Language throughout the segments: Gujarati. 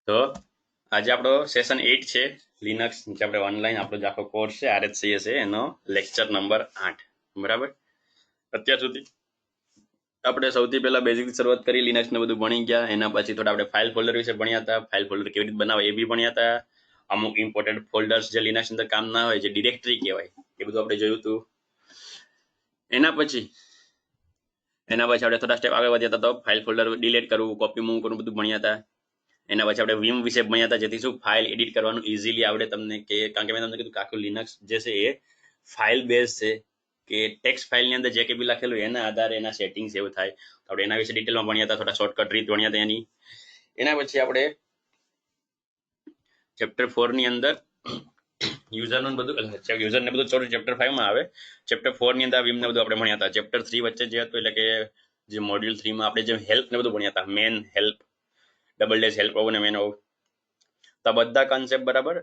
તો આજે આપણો સેશન 8 છે લિનક્સ જે આપણે ઓનલાઈન આપણો જે આખો કોર્સ છે RHCS છે એનો લેક્ચર નંબર 8 બરાબર। અત્યાર સુધી આપણે સૌથી પહેલા બેઝિક શરૂઆત કરી લિનક્સ ને બધું ભણી ગયા। એના પછી થોડા આપણે ફાઇલ ફોલ્ડર વિશે ભણ્યા હતા, ફાઇલ ફોલ્ડર કેવી રીતે બનાવે એ બી ભણ્યા હતા। અમુક ઇમ્પોર્ટન્ટ ફોલ્ડર્સ જે લિનક્સ અંદર કામ ના હોય, જે ડિરેક્ટરી કહેવાય, એ બધું આપણે જોયું હતું। એના પછી આપણે થોડા સ્ટેપ આગળ વધ્યા હતા, તો ફાઇલ ફોલ્ડર ડિલીટ કરવું, કોપી મૂવ કરવું બધું ભણ્યા હતા। એના પછી આપણે વિમ વિશે ભણ્યા હતા, જેથી શું ફાઇલ એડિટ કરવાનું ઇઝીલી આવડે તમને, કે કારણ કે મેં તમને કીધું કે આખું લિનક્સ જે છે એ ફાઇલ બેઝ છે, કે ટેક્સ્ટ ફાઇલની અંદર જે કે બી લખેલું એના આધારે એના સેટિંગ્સ એવું થાય। આપણે એના વિશે ડિટેલમાં ભણ્યા હતા, થોડા શોર્ટકટ રીત ભણ્યા હતા એની। એના પછી આપણે ચેપ્ટર 4 ની અંદર યુઝરનું બધું યુઝર ને બધું સોરી ચેપ્ટર 5 માં આવે। ચેપ્ટર 4 ની અંદર વિમ ને બધું આપણે ભણ્યા હતા। ચેપ્ટર 3 વચ્ચે જે હતું, એટલે કે જે મોડ્યુલ 3 માં આપણે જે હેલ્પ ને બધું ભણ્યા હતા, man help, double dash help હોવું ને મેન હોવું, તો બધા કોન્સેપ્ટ બરાબર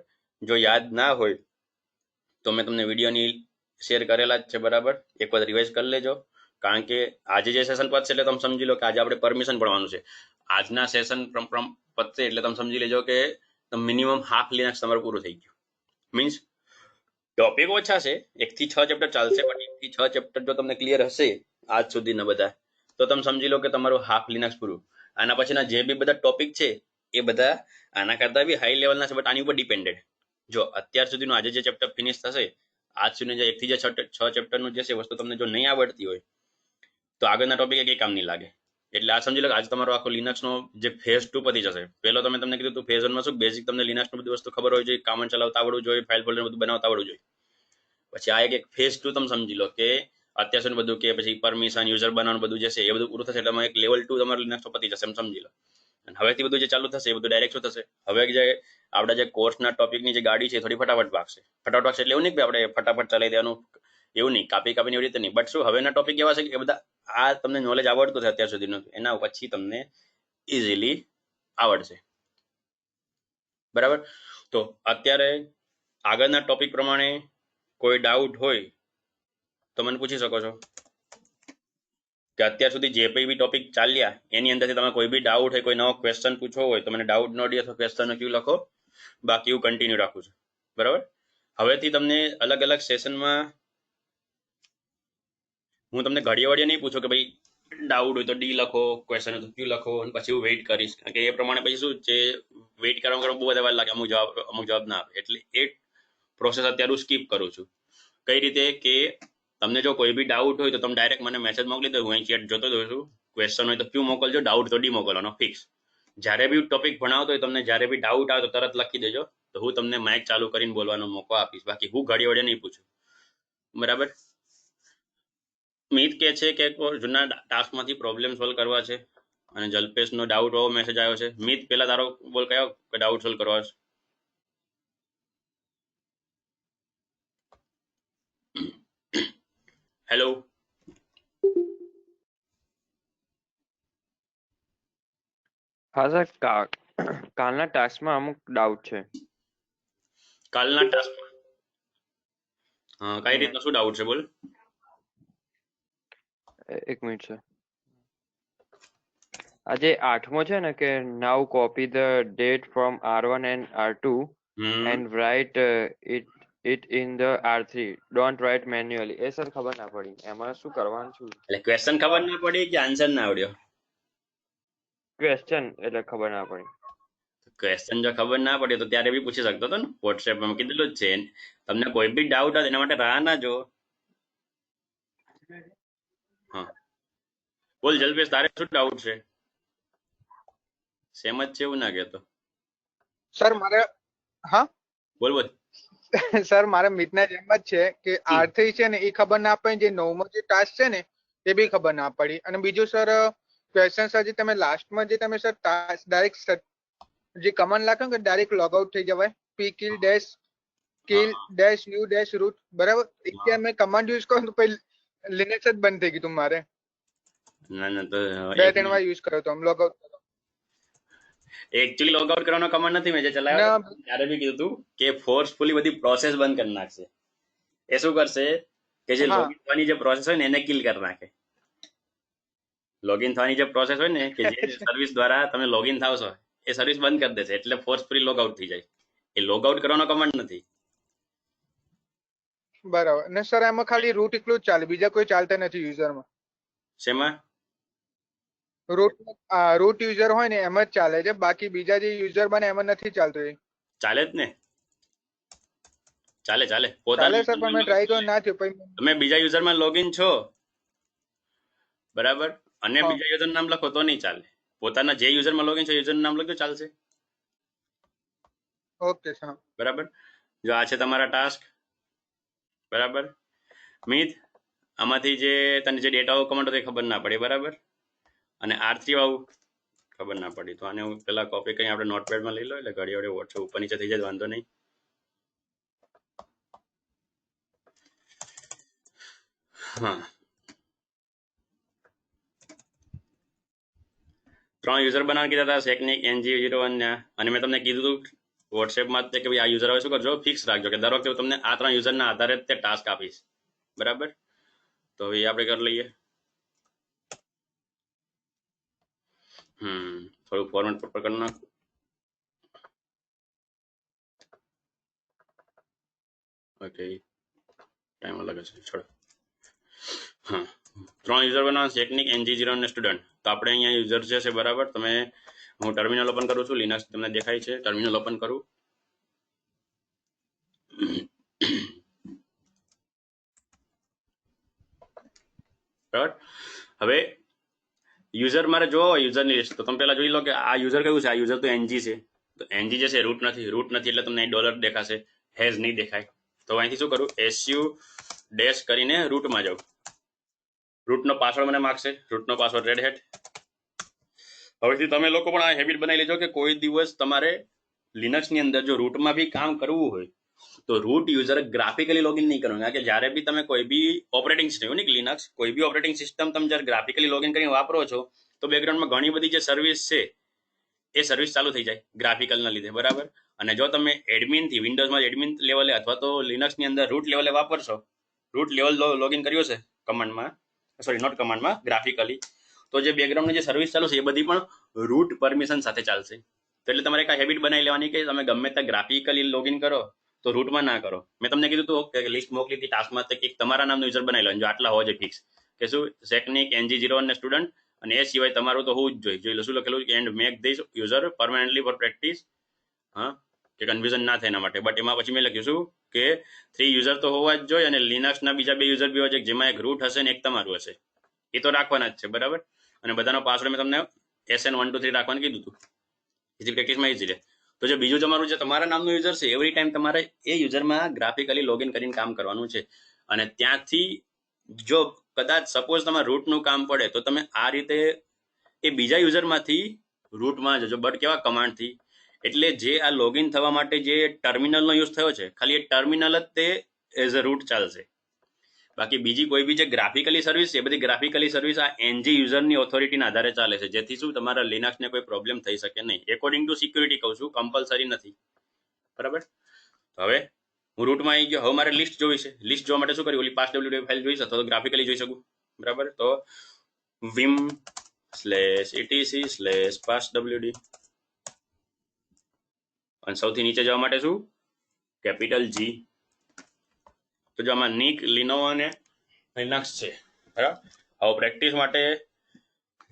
જો યાદ ના હોય તો મેં તમને વિડીયોની શેર કરેલા જ છે બરાબર, એક વાર રિવાઇઝ કરી લેજો। કારણ કે આજે જે સેશન પતશે એટલે તમે સમજી લો કે આજે આપણે પરમિશન ભણવાનું છે। આજના સેશન પતશે એટલે તમે સમજી લેજો કે મિનિમમ હાફ લિનક્સ તમારું પૂરું થઈ ગયું। મીન્સ ટોપિક ઓછા છે, 1 થી 6 ચેપ્ટર ચાલશે, પણ 1 થી 6 ચેપ્ટર જો તમને ક્લિયર હશે આજ સુધીના બધા, તો તમે સમજી લો કે તમારું હાફ લિનક્સ પૂરું। આના પછીના જે બી બધા ટોપિક છે એ બધા આના કરતા બી હાઈ લેવલના છે, બટ આની ઉપર ડિપેન્ડેડ। જો અત્યાર સુધીનું આજે જે ચેપ્ટર ફિનિશ થશે, આજ સુધી જે 1 થી 6 ચેપ્ટરનું જે છે વસ્તુ તમને જો નહીં આવડતી હોય તો આગળના ટોપિક એક કામ નહીં લાગે। એટલે આ સમજી લો કે આજે તમારો આખો લિનક્સનો જે ફેઝ 2 પતી જશે। પહેલો તમને કીધું તું ફેઝ 1 માં શું બેઝિક તમને લિનક્સની બધી વસ્તુ ખબર હોય જોઈએ, કામણ ચલાવતા આવડવું જોઈએ, ફાઇલ ફોલ્ડર બધું બનાવતા આવડવું જોઈએ। પછી આ એક ફેઝ 2 તમે સમજી લો કે અત્યાર સુધી બધું કે પછી પરમિશન યુઝર બનાવવાનું બધું જે છે એ બધું પૂરું થશે એટલે એક લેવલ 2 તમારું લિનક્સ પતી જશે, એમ સમજી લો। અને હવેથી બધું જે ચાલુ થશે એ બધું ડાયરેક્ટ શું થશે, હવે જે આપણા જે કોર્સના ટોપિકની જે ગાડી છે થોડી ફટાફટ ભાગશે। ફટાફટ ભાગશે એટલે એવું નહીં કે આપણે ફટાફટ ચલાવી દેવાનું, એવું નહીં, કાપી કાપીને એવી રીતે નહીં, બટ શું હવેના ટોપિક એવા છે કે બધા આ તમને નોલેજ આવડતું છે અત્યાર સુધીનું, એના પછી તમને ઇઝીલી આવડશે બરાબર। તો અત્યારે આગળના ટોપિક પ્રમાણે કોઈ ડાઉટ હોય તો મને પૂછી શકો છો, કે અત્યાર સુધી જે બી ટોપિક ચાલ્યા એની અંદરથી તમે કોઈ બી ડાઉટ હોય, કોઈ નવો ક્વેશ્ચન પૂછવો હોય તો મને ડાઉટ નોટ અથવા ક્વેશ્ચન ક્યુ લખો, બાકી હું કન્ટિન્યુ રાખું છું બરાબર। હવેથી તમને અલગ અલગ સેશનમાં હું તમને ઘડિયા વડિયા નહીં પૂછું કે ભાઈ ડાઉટ હોય તો ડી લખો, ક્વેશ્ચન હોય તો ક્યુ લખો, અને પછી હું વેઇટ કરીશ, કારણ કે એ પ્રમાણે પછી શું છે વેઇટ કરવામાં બહુ બધા વાર લાગે, અમુક જવાબ ના આવે, એટલે એ પ્રોસેસ અત્યારે હું સ્કીપ કરું છું। કઈ રીતે કે તમને જો કોઈ બી ડાઉટ હોય તો તમે ડાયરેક્ટ મને મેસેજ મોકલી દો, હું અહીં ચેટ જોતો જોઉં છું, ક્વેશ્ચન હોય તો ક્યુ મોકલજો, ડાઉટ તો ડી મોકલવાનો ફિક્સ। જ્યારે બી ટોપિક ભણાવતો હોય તમને જ્યારે બી ડાઉટ આવે તો તરત લખી દેજો, તો હું તમને માઇક ચાલુ કરીને બોલવાનો મોકો આપીશ, બાકી હું ઘડી વડે નહીં પૂછું બરાબર। મિત કે છે કે જૂના ટાસ્કમાંથી પ્રોબ્લેમ સોલ્વ કરવા છે, અને જલ્પેશનો ડાઉટ વાળો મેસેજ આવ્યો છે। મિત પેલા તારો બોલ, કયો ડાઉટ સોલ્વ કરવા છે? હેલો હા સર, કાલના ટાસ્કમાં અમુક ડાઉટ છે। કાલના ટાસ્કમાં કઈ રીતનો શું ડાઉટ છે બોલ? એક મિનિટ સર, આજે 8મો છે ને કે now copy the date from R1 and R2 and write it in the R3, don't write manually। A sir ખબર ના પડી, એમાં શું કરવાનું છું? એટલે ક્વેશ્ચન ખબર ના પડી કે આન્સર ના આવડ્યો? ક્વેશ્ચન એટલે ખબર ના પડી। ક્વેશ્ચન જો ખબર ના પડે તો ત્યારે બી પૂછી શકતો હતો ને, વોટ્સએપમાં કીધેલું જ છે। તમને કોઈ બી ડાઉટ હોય એના માટે રાહ ના જો। હા બોલ જલ્પેશ, તારે શું ડાઉટ છે? સેમ જ છે એવું ના કહેતો સર મારે, હા બોલ બોલ। સર મારે મિતના જેમ જ છે કે R3 છે ને એ ખબર ના પડી, જે 9મો જે ટાસ્ક છે ને એ બી ખબર ના પડી। અને બીજું સર ક્વેશ્ચન સર જે તમે લાસ્ટમાં જે તમે સર ટાસ્ક ડાયરેક્ટ જે કમાન્ડ લખો કે ડાયરેક્ટ લોગ આઉટ થઈ જવાય, pkill dash kill dash U dash root બરાબર, ત્યાં મેં કમાન્ડ યુઝ કરું તો પછી લિનક્સ જ બંધ થઈ ગયું મારે, ના ના તો 2-3 વાર યુઝ કર્યો તો આમ log out actually log out કરવાનો કમાન્ડ નથી મેં જે ચલાવ્યો ત્યારે બી કીધું તું કે ફોર્સફુલી બધી પ્રોસેસ બંધ કરી નાખશે। એ શું કરશે કે જે લોગિન થવાની જે પ્રોસેસ હોય ને એને કિલ કરી નાખે। લોગિન થવાની જે પ્રોસેસ હોય ને કે જે સર્વિસ દ્વારા તમે લોગિન થાવ છો એ સર્વિસ બંધ કરી દેશે, એટલે ફોર્સફુલી લોગ આઉટ થઈ જાય. એ લોગ આઉટ કરવાનો કમાન્ડ નથી. બરાબર. ને સર એમાં ખાલી રૂટ એકલું જ ચાલે, બીજા કોઈ ચાલતા નથી યુઝરમાં? શેમાં? રૂટ યુઝર હોય ને એમ જ ચાલે છે, બાકી બીજા જે યુઝર બને એમાં નથી ચાલતું. એ ચાલે જ ને, ચાલે ચાલે સર, પણ મેં ટ્રાય કર્યો ના થયું. પછી તમે બીજા યુઝરમાં લોગિન છો, બરાબર, અને હા. બીજા યુઝર નામ લખો તો નહીં ચાલે. પોતાના જે યુઝરમાં લોગિન છે યુઝર નામ લખો ચાલશે. Okay sir. બરાબર. જો આ છે તમારા ટાસ્ક, બરાબર. મિત, આમાંથી જે તને જે ડેટા કમાન્ડ હતો એ ખબર ના પડી, બરાબર, અને R3 વાળું ખબર ના પડી, તો આને હું પેલા કોપી કરી આપણે નોટપેડમાં લઈ લો, એટલે ઘડી વડે વોટ્સએપ ઉપર નીચે થઈ જાય, વાંધો નહીં. હા, 3 યુઝર બનાવવા કીધા હતા, સેકનિક, NG01 અને મેં તમને કીધું હતું વોટ્સએપમાં કે ભાઈ આ યુઝર હવે શું કરજો, ફિક્સ રાખજો કે દર વખતે તમને આ 3 યુઝરના આધારે તે ટાસ્ક આપીશ, બરાબર. તો એ આપણે કરી લઈએ. થોડું ફોર્મેટ પર કરી નાખ. ઓકે, ટાઈમ અલગ છે, છોડો. હા, 3 યુઝર બનાવવા, સેકનિક, NG01 ને સ્ટુડન્ટ. તો આપણે અહીંયા યુઝર જે છે, બરાબર, તમે, હું ટર્મિનલ ઓપન કરું છું, લિનક્સ તમને દેખાય છે, ટર્મિનલ ઓપન કરું. બરાબર. હવે યુઝર મારે જોવો હોય યુઝરની લિસ્ટ, તો તમે પહેલા જોઈ લો કે આ યુઝર કયું છે. આ યુઝર તો NG છે, તો NG જે છે રૂટ નથી એટલે તમને ડોલર દેખાશે, હેઝ નહીં દેખાય. તો અહીંથી શું કરું, SU ડેશ કરીને રૂટમાં જાઉં. રૂટનો પાસવર્ડ મને માગશે, રૂટનો પાસવર્ડ રેડ હેટ. હવેથી તમે લોકો પણ આ હેબિટ બનાવી લેજો કે કોઈ દિવસ તમારે લિનક્સની અંદર જો રૂટમાં બી કામ કરવું હોય તો રૂટ યુઝર ગ્રાફિકલી લોગિન નહીં કરવાનું. કારણ કે જ્યારે બી તમે કોઈ બી ઓપરેટિંગ સિસ્ટમ, નહીં લિનક્સ, કોઈ બી ઓપરેટિંગ સિસ્ટમ તમે જ્યારે ગ્રાફિકલી લોગિન કરીને વાપરો છો તો બેકગ્રાઉન્ડમાં ઘણી બધી જે સર્વિસ છે એ સર્વિસ ચાલુ થઈ જાય ગ્રાફિકલના લીધે, બરાબર. અને જો તમે એડમિનથી વિન્ડોઝમાં એડમિન લેવલે અથવા તો લિનક્સની અંદર રૂટ લેવલે વાપરશો, રૂટ લેવલ લોગિન કર્યો છે કમાન્ડમાં, સોરી નોટ કમાન્ડમાં, ગ્રાફિકલી, તો જે બેકગ્રાઉન્ડની જે સર્વિસ ચાલુ છે એ બધી પણ રૂટ પરમિશન સાથે ચાલશે. તો એટલે તમારે એક હેબિટ બનાવી લેવાની કે તમે ગમે ત્યાં ગ્રાફિકલી લોગિન કરો તો રૂટમાં ના કરો. મેં તમને કીધું હતું કે લિસ્ટ મોકલી હતી ટાસ્કમાં, એક તમારા નામનું યુઝર બનાવી લો, જો આટલા હોવા જોઈએ ફિક્સ, કે શું, સેકનિક, NG01 ને સ્ટુડન્ટ, અને એ સિવાય તમારું તો હોવું જ જોઈએ. જોઈ લો શું લખેલું છે, and make this user permanently for practice. હા, કે કન્ફ્યુઝન ના થાય એના માટે. બટ એમાં પછી મેં લખ્યું શું કે 3 યુઝર તો હોવા જ જોઈએ, અને લિનક્સના બીજા 2 યુઝર બી હોય છે, જેમાં એક રૂટ હશે ને એક તમારું હશે, એ તો રાખવાના જ છે, બરાબર. અને બધાનો પાસવર્ડ મેં તમને SN123 રાખવાનું કીધું હતું, ઇઝી પ્રેક્ટિસમાં ઇઝી રહે. તો જે બીજું તમારું જે તમારા નામનું યુઝર છે, એવરી ટાઈમ તમારે એ યુઝરમાં ગ્રાફિકલી લોગિન કરીને કામ કરવાનું છે. અને ત્યાંથી જો કદાચ સપોઝ તમારે રૂટનું કામ પડે તો તમે આ રીતે એ બીજા યુઝરમાંથી રૂટમાં જજો, બટ કેવા કમાન્ડથી, એટલે જે આ લોગિન થવા માટે જે ટર્મિનલનો યુઝ થયો છે, ખાલી એ ટર્મિનલ જ તે એઝ અ રૂટ ચાલશે. બાકી બીજી કોઈ બી જે ગ્રાફિકલી સર્વિસ છે એ બધી ગ્રાફિકલી સર્વિસ આ NG યુઝરની ઓથોરિટીના આધારે ચાલે છે, જેથી શું તમારા લિનક્સને કોઈ પ્રોબ્લેમ થઈ શકે નહીં. એકોર્ડિંગ ટુ સિક્યુરિટી કહું છું, કમ્પલસરી નથી, બરાબર. હવે હું રૂટમાં આવી ગયો, હવે મારે લિસ્ટ જોવી છે. લિસ્ટ જોવા માટે શું કર્યું, ઓલી passwd ફાઇલ જોઈશ અથવા તો ગ્રાફિકલી જોઈ શકું, બરાબર. તો vim/etc/passwd, અને સૌથી નીચે જવા માટે શું, કેપિટલ G. તો જો આમાં નિક, લિનોવો અને લિનક્સ છે, બરાબર. હવે પ્રેક્ટિસ માટે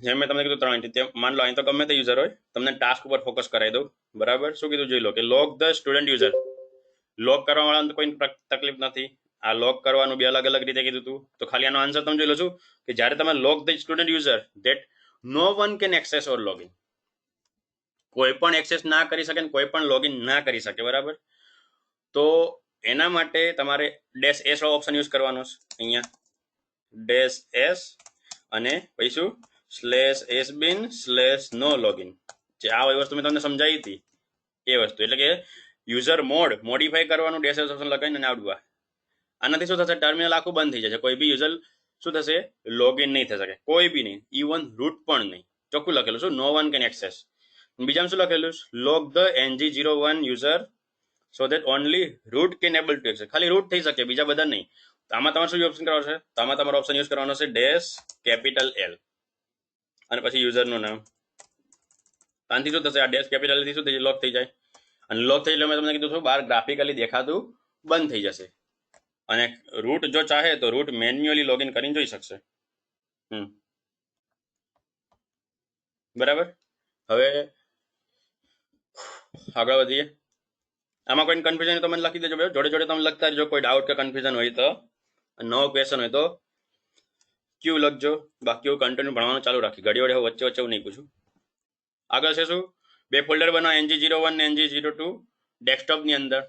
જેમ મેં તમને કીધું 3 તે માન લો અહીં તો ગમે તે યુઝર હોય, તમને ટાસ્ક ઉપર ફોકસ કરાવી દઉં, બરાબર. શું કીધું જોઈ લો કે log the student user. Log કરવા વાળાને કોઈ તકલીફ નથી. આ લોગ કરવાનું બી અલગ અલગ રીતે કીધું હતું. તો ખાલી આનો આન્સર તમે જોઈ લો છું કે જ્યારે તમે lock the student user that no one can access or login, કોઈ પણ એક્સેસ ના કરી શકે, કોઈ પણ લોગિન ના કરી શકે, બરાબર. તો એના માટે તમારે -s ઓપ્શન યુઝ કરવાનો છે અહીંયા, -s, અને પછી શું, /sbin/no login. જે આ વસ્તુ મેં તમને સમજાવી હતી એ વસ્તુ, એટલે કે યુઝર મોડ મોડિફાઈ કરવાનું -s ઓપ્શન લગાવીને આવડવા. આનાથી શું થશે, ટર્મિનલ આખું બંધ થઈ જશે, કોઈ બી યુઝર શું થશે, લોગિન નહીં થઈ શકે, કોઈ બી નહીં, ઇવન રૂટ પણ નહીં. ચોખ્ખું લખેલું શું, નો વન કેન એક્સેસ. બીજામાં શું લખેલું, lock the NG01 user so that only root can able to access, ખાલી રૂટ થઈ શકે, બીજા બધા નહીં. તો આમાં તમારે શું ઓપ્શન કરવાનો છે, તો આમાં તમારો ઓપ્શન યુઝ કરવાનો છે -L, અને પછી યુઝરનું નામ, આનાથી શું થશે, આ ડેશ કેપિટલથી શું થઈ લોક થઈ જાય, અને લોક થઈ એટલે મેં તમને કીધું છું બહાર ગ્રાફિકલી દેખાતું બંધ થઈ જશે. અને રૂટ જો ચાહે તો રૂટ મેન્યુઅલી લોગિન કરીને જોઈ શકશે. બરાબર. હવે આગળ વધીએ. આમાં કોઈ કન્ફ્યુઝન તો મને લખી દેજો, જોડે જોડે તમે લખતા રહેજો. કોઈ ડાઉટ કે કન્ફ્યુઝન હોય તો, નવો ક્વેશ્ચન હોય તો ક્યુ લખજો. બાકી હું કન્ટિન્યુ ભણવાનું ચાલુ રાખી, ઘડી વડે વચ્ચે વચ્ચે હું નહીં પૂછું. આગળ છે શું, બે ફોલ્ડર બનાવો, NG01 ને NG02 ડેસ્કટોપની અંદર,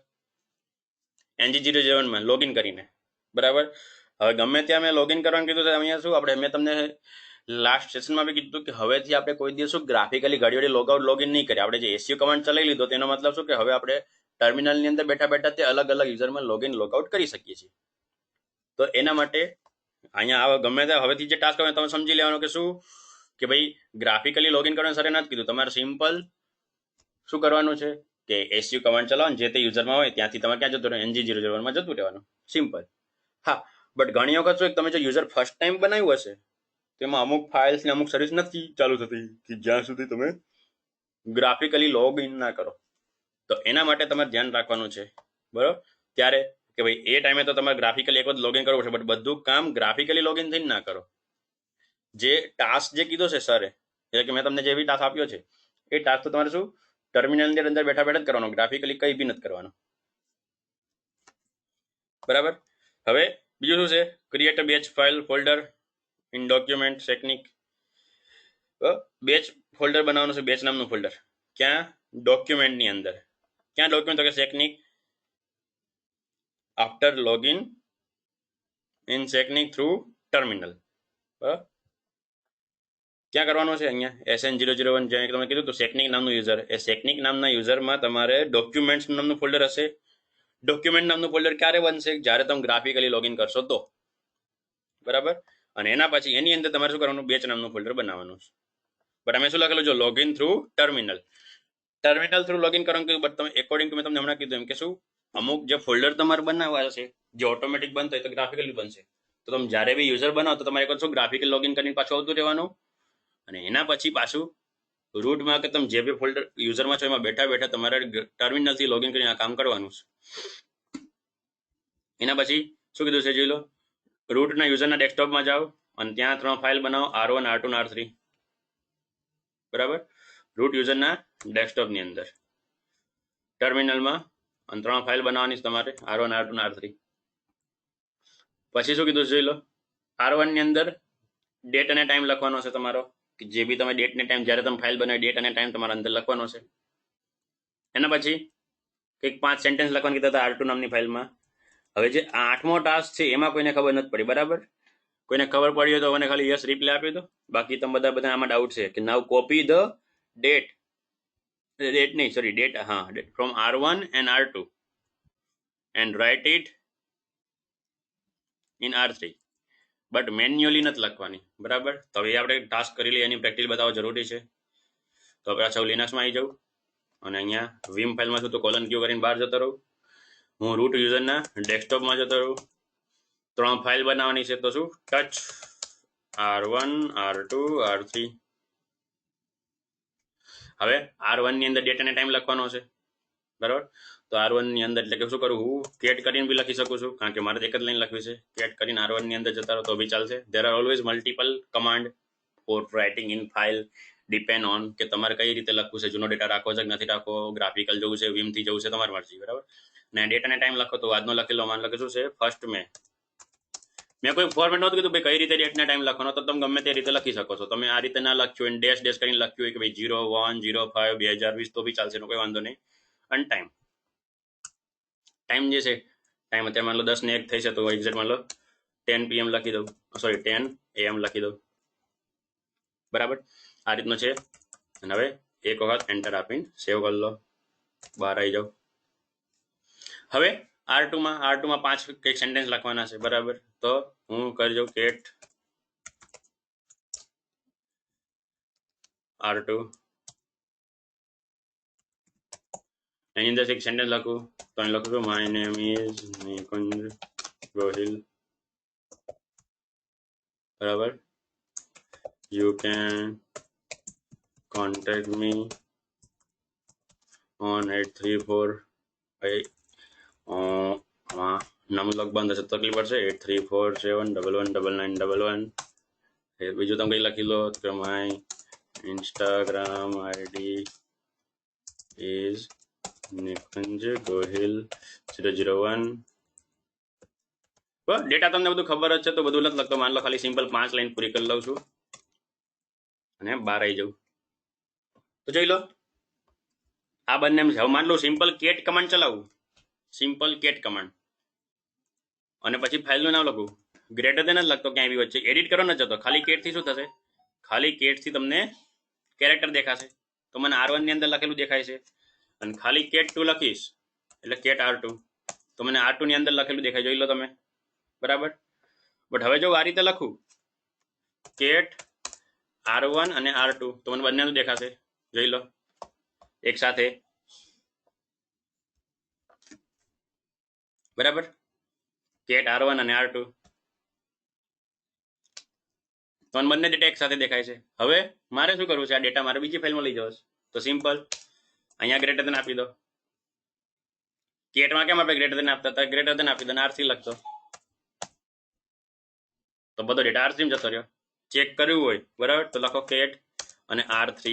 NG001 માં લોગિન કરીને. બરાબર. હવે ગમે ત્યાં મેં લોગિન કરવાનું કીધું છે. અહીંયા શું આપણે, મેં તમને લાસ્ટ સેશનમાં બી કીધું કે હવેથી આપણે કોઈ દિવસ શું ગ્રાફિકલી ઘડી વડે લોગઆઉટ લોગિન નહીં કરીએ. આપણે જે SU કમાન્ડ ચલાવી લીધો તેનો મતલબ શું કે હવે આપણે ટર્મિનલની અંદર બેઠા બેઠા તે અલગ અલગ યુઝરમાં લોગિન લોગઆઉટ કરી શકીએ છીએ. તો એના માટે અહીંયા ગમે ત્યાં હવેથી જે ટાસ્ક આવે તમે સમજી લેવાનું કે શું કે ભાઈ ગ્રાફિકલી લોગિન કરવાનું સરે નથી કીધું. તમારે સિમ્પલ શું કરવાનું છે કે SU કમાન્ડ ચલાવવાનું, જે તે યુઝરમાં હોય ત્યાંથી તમારે ક્યાં જતું રહેવાનું, NG001 માં જતું રહેવાનું, સિમ્પલ. હા, બટ ઘણી વખત શું તમે જો યુઝર ફર્સ્ટ ટાઈમ બનાવ્યું હશે તેમાં અમુક ફાઇલ્સ ને અમુક સર્વિસ નથી ચાલુ થતી કે જ્યાં સુધી તમે ગ્રાફિકલી લોગિન ના કરો. તો એના માટે તમારે ધ્યાન રાખવાનું છે. બરોબર. ત્યારે કે ભાઈ એ ટાઈમે તો તમારે ગ્રાફિકલી એક વખત લોગિન કરવું પડશે, બટ બધું કામ ગ્રાફિકલી લોગિન થઈને ના કરો. જે ટાસ્ક જે કીધો છે સરે, એટલે કે મેં તમને જે બી ટાસ્ક આપ્યો છે એ ટાસ્ક તો તમારે શું ટર્મિનલની અંદર બેઠા બેઠા જ કરવાનો, ગ્રાફિકલી કંઈ બી નથી કરવાનું. બરાબર. હવે બીજું શું છે, create a batch file folder in document સેકનિક. બેચ ફોલ્ડર બનાવવાનું છે, બેચ નામનું ફોલ્ડર. ક્યાં? ડોક્યુમેન્ટની અંદર. ક્યાં ડોક્યુમેન્ટ? તો કે સેકનિક આફ્ટર લોગિન ઇન સેકનિક થ્રુ ટર્મિનલ. બરાબર. ક્યાં કરવાનું છે? અહીંયા SN001 જ્યાં તમે કીધું તો સેકનિક નામનું યુઝર, એ સેકનિક નામના યુઝરમાં તમારે ડોક્યુમેન્ટ્સ નામનું ફોલ્ડર હશે. ડોક્યુમેન્ટ નામનું ફોલ્ડર ક્યારે બનશે? જ્યારે તમે ગ્રાફિકલી લોગિન કરશો તો. બરાબર. અને એના પછી એની અંદર તમારે શું કરવાનું, બેચ નામનું ફોલ્ડર બનાવવાનું છે. બટ અમે શું લખેલું જો login through terminal, terminal through login કરવાનું કીધું. બટ તમે એકોર્ડિંગ ટુ મેં તમને હમણાં કીધું એમ કે શું અમુક જે ફોલ્ડર તમારે બનાવવા છે જે ઓટોમેટિક બનતો હોય તો ગ્રાફિકલી બનશે. તો તમે જ્યારે બી યુઝર બનાવો તો તમારે એક શું ગ્રાફિકલ લોગિન કરીને પાછું આવતું રહેવાનું. અને એના પછી પાછું રૂટમાં કે તમે જે બી ફોલ્ડર યુઝરમાં છો એમાં બેઠા બેઠા તમારે ટર્મિનલથી લોગિન કરીને આ કામ કરવાનું છે. એના પછી શું કીધું છે જોઈ લો, રૂટના યુઝરના ડેસ્કટોપમાં જાઓ અને ત્યાં 3 ફાઇલ બનાવો, R1 R2 ને R3. બરાબર. રૂટ યુઝરના ડેસ્કટોપની અંદર ટર્મિનલમાં અને 3 ફાઇલ બનાવવાની છે તમારે, R1 R2 ને R3. પછી શું કીધું જોઈ લો, R1 ની અંદર ડેટ અને ટાઈમ લખવાનો છે તમારો, કે જે બી તમે ડેટ ને ટાઈમ જ્યારે તમે ફાઇલ બનાવી ડેટ અને ટાઈમ તમારા અંદર લખવાનો છે. એના પછી કંઈક 5 સેન્ટેન્સ લખવાનું કીધા હતા R2 નામની ફાઇલમાં. હવે જે 8મો ટાસ્ક છે એમાં કોઈને ખબર નથી પડી. બરાબર. કોઈને ખબર પડી હોય તો મને ખાલી યસ રિપ્લાય આપી દો. બાકી તમે બધા આમાં ડાઉટ છે કે નાઉ કોપી ધ ડેટ નહીં સોરી ડેટ, હા, from R1 and R2 and write it in R3. But manually નથી લખવાની. બરાબર. તો હવે આપણે ટાસ્ક કરી લઈએ, એની પ્રેક્ટિસ બતાવવા જરૂરી છે. તો આપણે સૌ લિનક્સમાં આવી જાઉં અને અહીંયા વિમ ફાઇલમાં છું તો કોલન ક્યુ કરીને બહાર જતો રહું. હું રૂટ યુઝરના ડેસ્કટોપમાં જતો રહું. 3 ફાઇલ બનાવવાની છે તો શું ટચ R1 R2 R3. હવે R1 ની અંદર ડેટ અને ટાઈમ લખવાનો છે. બરાબર. તો R1 ની અંદર એટલે કે શું કરું, હું કેટ કરીને બી લખી શકું છું, કારણ કે મારે એક જ લાઈન લખવી છે. કેટ કરીને R1 ની અંદર જતા રહો તો બી ચાલશે. There are always multiple command for writing in file, depend on કે તમારે કઈ રીતે લખવું છે, જૂનો ડેટા રાખવો છે કે નથી રાખવો, ગ્રાફિકલ જવું છે, વિમથી જવું છે, તમારી મરજી. બરાબર. ને ડેટ અને ટાઈમ લખો તો આજનો લખેલો માન લખે શું છે 1 મે. મેં કોઈ ફોર્મેટ નહોતું કીધું ભાઈ કઈ રીતે ડેટ ને ટાઈમ લખવાનો, તો તમે ગમે તે રીતે લખી શકો છો. તમે આ રીતે ના લખ્યું હોય ડેશ ડેશ કરીને લખ્યું હોય કે ભાઈ 01/05/2020 તો બી ચાલશે, કોઈ વાંધો નહીં. અને ટાઈમ જે છે ટાઈમ અત્યારે માન લો 10 ને 1 થઈ છે તો એક્ઝેક્ટ માન લો 10 PM લખી દઉં, સોરી 10 AM લખી દઉં. બરાબર. આ રીતનો છે. અને હવે એક વખત એન્ટર આપીને સેવ કરી લો, બહાર આવી જાઓ. હવે R2 માં 5 કંઈક સેન્ટેન્સ લખવાના છે. બરાબર. તો હું કરી જાઉં કેટ R2, એની અંદર એક સેન્ટેન્સ લખું તો અહીં લખું છું my name is Nikunj Gohil. બરાબર. યુ કેન કોન્ટેક્ટ મી 834 નામ લગ બંધ હશે તકલીફ પડશે 8347119911 બીજું તમે કઈ લખી લો કે my Instagram ID is Nikunj Gohil 001. Data તમને બધું ખબર જ છે તો બધું નથી લખતો, માન લો ખાલી સિમ્પલ 5 લાઈન પૂરી કરી લઉં છું અને બહાર આવી જાઉં. તો જોઈ લો આ બંને એમ છે. હવે માન લો સિમ્પલ કેટ કમાન્ડ ચલાવું, સિમ્પલ કેટ કમાન્ડ, અને પછી ફાઇલનું નામ લખું, ગ્રેટર દેન જ લખતો ક્યાંય બી વચ્ચે એડિટ કરો ન જતો, ખાલી કેટ થી શું થશે, ખાલી કેટ થી તમને કેરેક્ટર દેખાશે. તો મને R1 ની અંદર લખેલું દેખાય છે, અને ખાલી કેટ 2 લખીશ એટલે કેટ R2 તો મને R2 ની અંદર લખેલું દેખાય, જોઈ લો તમે બરાબર. બટ હવે જો આ રીતે લખું કેટ R1 અને R2 તો મને બંનેનું દેખાશે, જોઈ લો એક સાથે બરાબર. કેટ R1 અને R2 તો બંને ડેટા એક સાથે દેખાય છે. હવે મારે શું કરવું છે, આ ડેટા મારે બીજી ફાઇલમાં લઈ જવો છે. તો સિમ્પલ અહીંયા ગ્રેટર દેન આપી દો. કેટમાં કેમ આપણે ગ્રેટર દેન આપતા હતા, ગ્રેટર દેન આપી દો, R3 લખતો તો બધો ડેટા R3 જતો રહ્યો. ચેક કરવું હોય બરાબર તો લખો કેટ અને R3.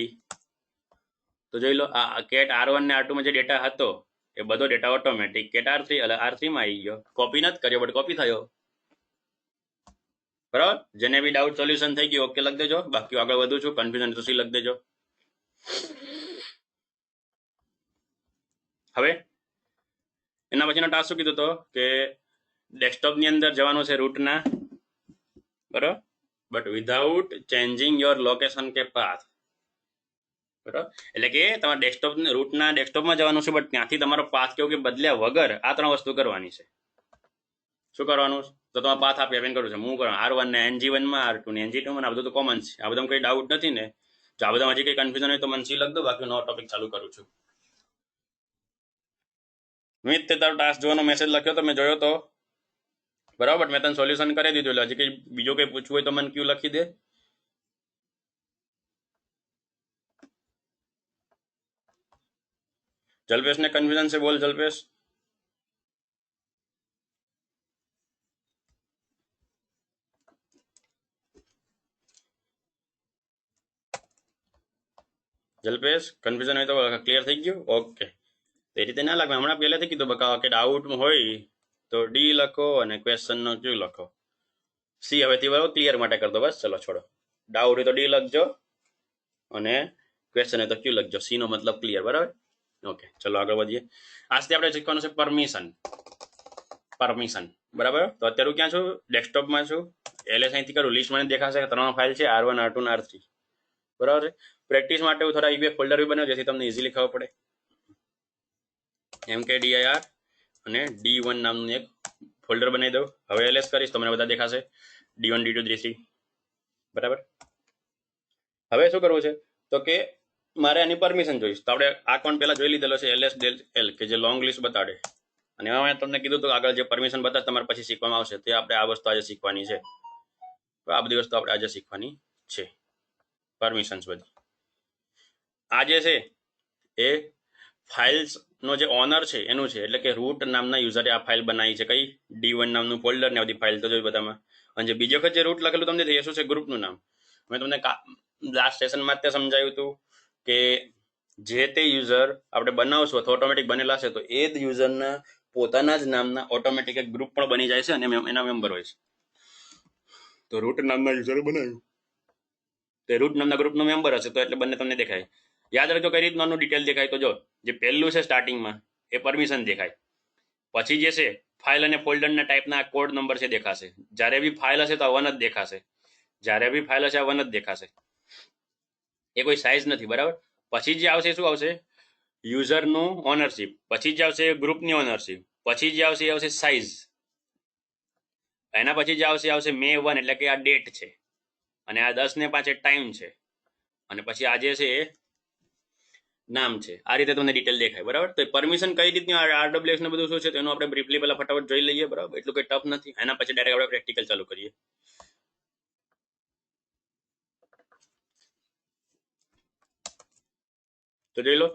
તો જોઈ લો આ કેટ R1 ને R2 માં જે ડેટા હતો એ બધો ડેટા ઓટોમેટિક કેટ R3 એટલે R3 માં આવી ગયો. કોપી નથી કર્યો બટ કોપી થયો બરાબર. જેને બી ડાઉટ સોલ્યુશન થઈ ગયું ઓકે લખ દેજો, બાકી આગળ વધુ છું, કન્ફ્યુઝન તો સી લખ દેજો. હવે એના પછીનો ટાસ્ક શું કીધું તો કે ડેસ્કટોપ ની અંદર જવાનું છે રૂટના બરાબર, but without changing your location કે પાથ બરાબર. એટલે કે તમારા ડેસ્કટોપ રૂટના ડેસ્કટોપમાં જવાનું છે બટ ત્યાંથી તમારો પાથ કેવું કે બદલ્યા વગર આ 3 વસ્તુ કરવાની છે. શું કરવાનું તો તમારે પાથ આપી આપીને કરવું છે. હું કરું R1 ને NG1 માં, R2 ને NG2 માં, આ બધું તો કોમન છે, આ બધા કઈ ડાઉટ નથી ને. જો આ બધા હજી કઈ કન્ફ્યુઝન હોય તો મને સી લખ દો, બાકી નવો ટોપિક ચાલુ કરું છું. મિત તે તારો ટાસ્ક જોવાનો મેસેજ લખ્યો તો મેં જોયો તો બરાબર, મેં તને સોલ્યુશન કરી દીધું. એટલે હજી કઈ બીજો કઈ પૂછવું હોય તો મને ક્યુ લખી દે. જલ્પેશ ને કન્ફ્યુઝન છે, બોલ જલ્પેશ. જલ્પેશ કન્ફ્યુઝન હોય તો ક્લિયર થઈ ગયું ઓકે. એ રીતે ના લાગે, હમણાં પહેલેથી કીધું બકા કે ડાઉટ હોય તો ડી લખો અને ક્વેશ્ચન નો ક્યુ લખો. સી હવેથી બરાબર ક્લિયર માટે કરી દો બસ. ચલો છોડો, ડાઉટ હોય તો ડી લખજો અને ક્વેશ્ચન હોય તો ક્યુ લખજો. સી નો મતલબ ક્લિયર બરાબર. ઓકે ચલો આગળ વધીએ. આજથી આપણે શીખવાનું છે પરમિશન. પરમિશન બરાબર. તો અત્યારે ક્યાં છું, ડેસ્કટોપમાં છું. એલએસ અહીંથી કરું, લિસ્ટ મને દેખાશે 3 ફાઇલ છે R1 R2 અને R3 બરાબર. પ્રેક્ટિસ માટે હું થોડા બે ફોલ્ડર બી બનાવ્યું જેથી તમને ઇઝીલી ખબર પડે. MKDIR અને D1 નામનું એક ફોલ્ડર બનાવી દઉં. હવે એલએસ કરીશ તો મને બધા દેખાશે D1 D2 D3 બરાબર. હવે શું કરવું છે તો કે મારે આની પરમિશન જોઈશ. તો આપણે આ કોણ પહેલા જોઈ લીધેલો છે LS del L કે જે લોંગ લિસ્ટ બતાડે, અને એમાં મેં તમને કીધું તો આગળ જે પરમિશન બતાવે તમારે પછી શીખવામાં આવશે, તે આપણે આ વસ્તુ આજે શીખવાની છે. તો આ બધી વસ્તુ આપણે આજે શીખવાની છે, પરમિશન્સ બધી. આ જે છે એ ફાઇલ્સ નો જે ઓનર છે એનું છે, એટલે કે રૂટ નામના યુઝરે આ ફાઇલ બનાવી છે. કઈ D1 નામનું ફોલ્ડર ને બધી ફાઇલ તો જોઈ બધામાં. અને જે બીજો વખત જે રૂટ લખેલું તમને એ શું છે, ગ્રુપનું નામ. મેં તમને લાસ્ટ સેશનમાં તે સમજાવ્યું હતું કે જે તે યુઝર આપણે બનાવશું અથવા ઓટોમેટિક બનેલા છે તો એ જ યુઝરના પોતાના જ નામના ઓટોમેટિક એક ગ્રુપ પણ બની જાય છે અને એના મેમ્બર હોય છે. તો રૂટ નામના યુઝરે બનાવ્યું તે રૂટ નામના ગ્રુપનો મેમ્બર હશે તો એટલે બંને તમને દેખાય. યાદ રાખજો કઈ રીતનું ડિટેલ દેખાય તો જો જે પહેલું છે સ્ટાર્ટિંગમાં એ પરમિશન દેખાય, પછી જે છે ફાઇલ અને ફોલ્ડરના ટાઈપના કોડ નંબર છે દેખાશે. જ્યારે બી ફાઇલ હશે તો 1 જ દેખાશે, જ્યારે બી ફાઇલ હશે 1 જ દેખાશે, એ કોઈ સાઇઝ નથી બરાબર. પછી જે આવશે શું આવશે, યુઝરનું ઓનરશિપ, પછી જે આવશે ગ્રુપની ઓનરશિપ, પછી જે આવશે એ આવશે સાઇઝ, એના પછી જે આવશે મે 1 એટલે કે આ ડેટ છે, અને આ 10 ને 5 ટાઈમ છે, અને પછી આ જે છે એ નામ છે. આ રીતે તમને ડિટેલ દેખાય બરાબર. તો પરમિશન કઈ રીતની RWS ને બધું શું છે તેનું આપણે બ્રીફલી પહેલા ફટાફટ જોઈ લઈએ બરાબર. એટલું કઈ ટફ નથી. એના પછી ડાયરેક્ટ આપણે પ્રેક્ટિકલ ચાલુ કરીએ. તો જોઈ લો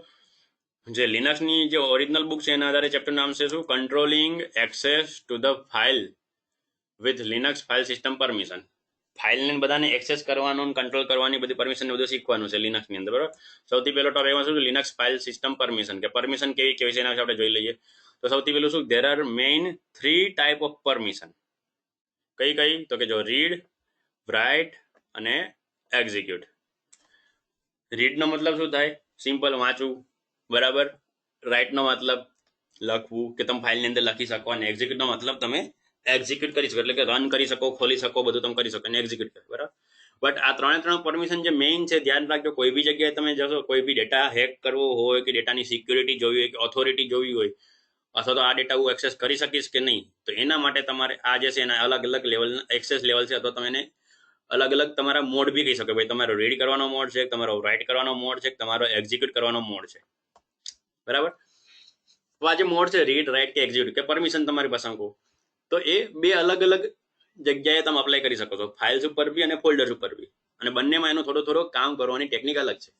જે લિનક્સની જે ઓરિજિનલ બુક છે એના આધારે ચેપ્ટર નામ છે શું? Controlling access to the file with Linux file system permission. ફાઇલને બધાને એક્સેસ કરવાનું, કંટ્રોલ કરવાની બધી પરમિશન બધું શીખવાનું છે લિનક્સની અંદર, બરાબર. સૌથી પહેલો ટોપિક એમાં શું? લિનક્સ ફાઇલ સિસ્ટમ પરમિશન, કે પરમિશન કેવી કેવી છે એના વિશે આપણે જોઈ લઈએ. તો સૌથી પહેલું શું? There are main 3 type of permission. કઈ કઈ? તો કે જો રીડ, રાઇટ અને એક્ઝિક્યુટ. રીડનો મતલબ શું થાય? સિમ્પલ વાંચવું, બરાબર. રાઇટનો મતલબ લખવું, કે તમે ફાઇલની અંદર લખી શકો, અને એક્ઝિક્યુટનો મતલબ તમે એક્ઝિક્યુટ કરી શકો, એટલે કે રન કરી શકો, ખોલી શકો, બધું તમે કરી શકો અને એક્ઝિક્યુટ કરો, બરાબર. બટ આ ત્રણ પરમિશન જે મેઇન છે, ધ્યાન રાખજો, કોઈ બી જગ્યાએ તમે જશો, કોઈ બી ડેટા હેક કરવો હોય, કે ડેટાની સિક્યુરિટી જોવી હોય, કે ઓથોરિટી જોવી હોય, અથવા તો આ ડેટા હું એક્સેસ કરી શકીશ કે નહીં, તો એના માટે તમારે આ જે છે એના અલગ અલગ લેવલ એક્સેસ લેવલ છે, અથવા તમે એને અલગ અલગ તમારા મોડ બી કહી શકો. ભાઈ તમારો રીડ કરવાનો મોડ છે, તમારો રાઇટ કરવાનો મોડ છે, તમારો એક્ઝિક્યુટ કરવાનો મોડ છે, બરાબર. તો આ જે મોડ છે, રીડ, રાઇટ કે એક્ઝિક્યુટ, કે પરમિશન તમારી પસંદ કહો, તો એ બે અલગ અલગ જગ્યાએ તમે અપ્લાય કરી શકો છો, ફાઇલ્સ ઉપર બી અને ફોલ્ડર્સ ઉપર બી. અને બંનેમાં એનો થોડો કામ કરવાની ટેકનિક અલગ છે.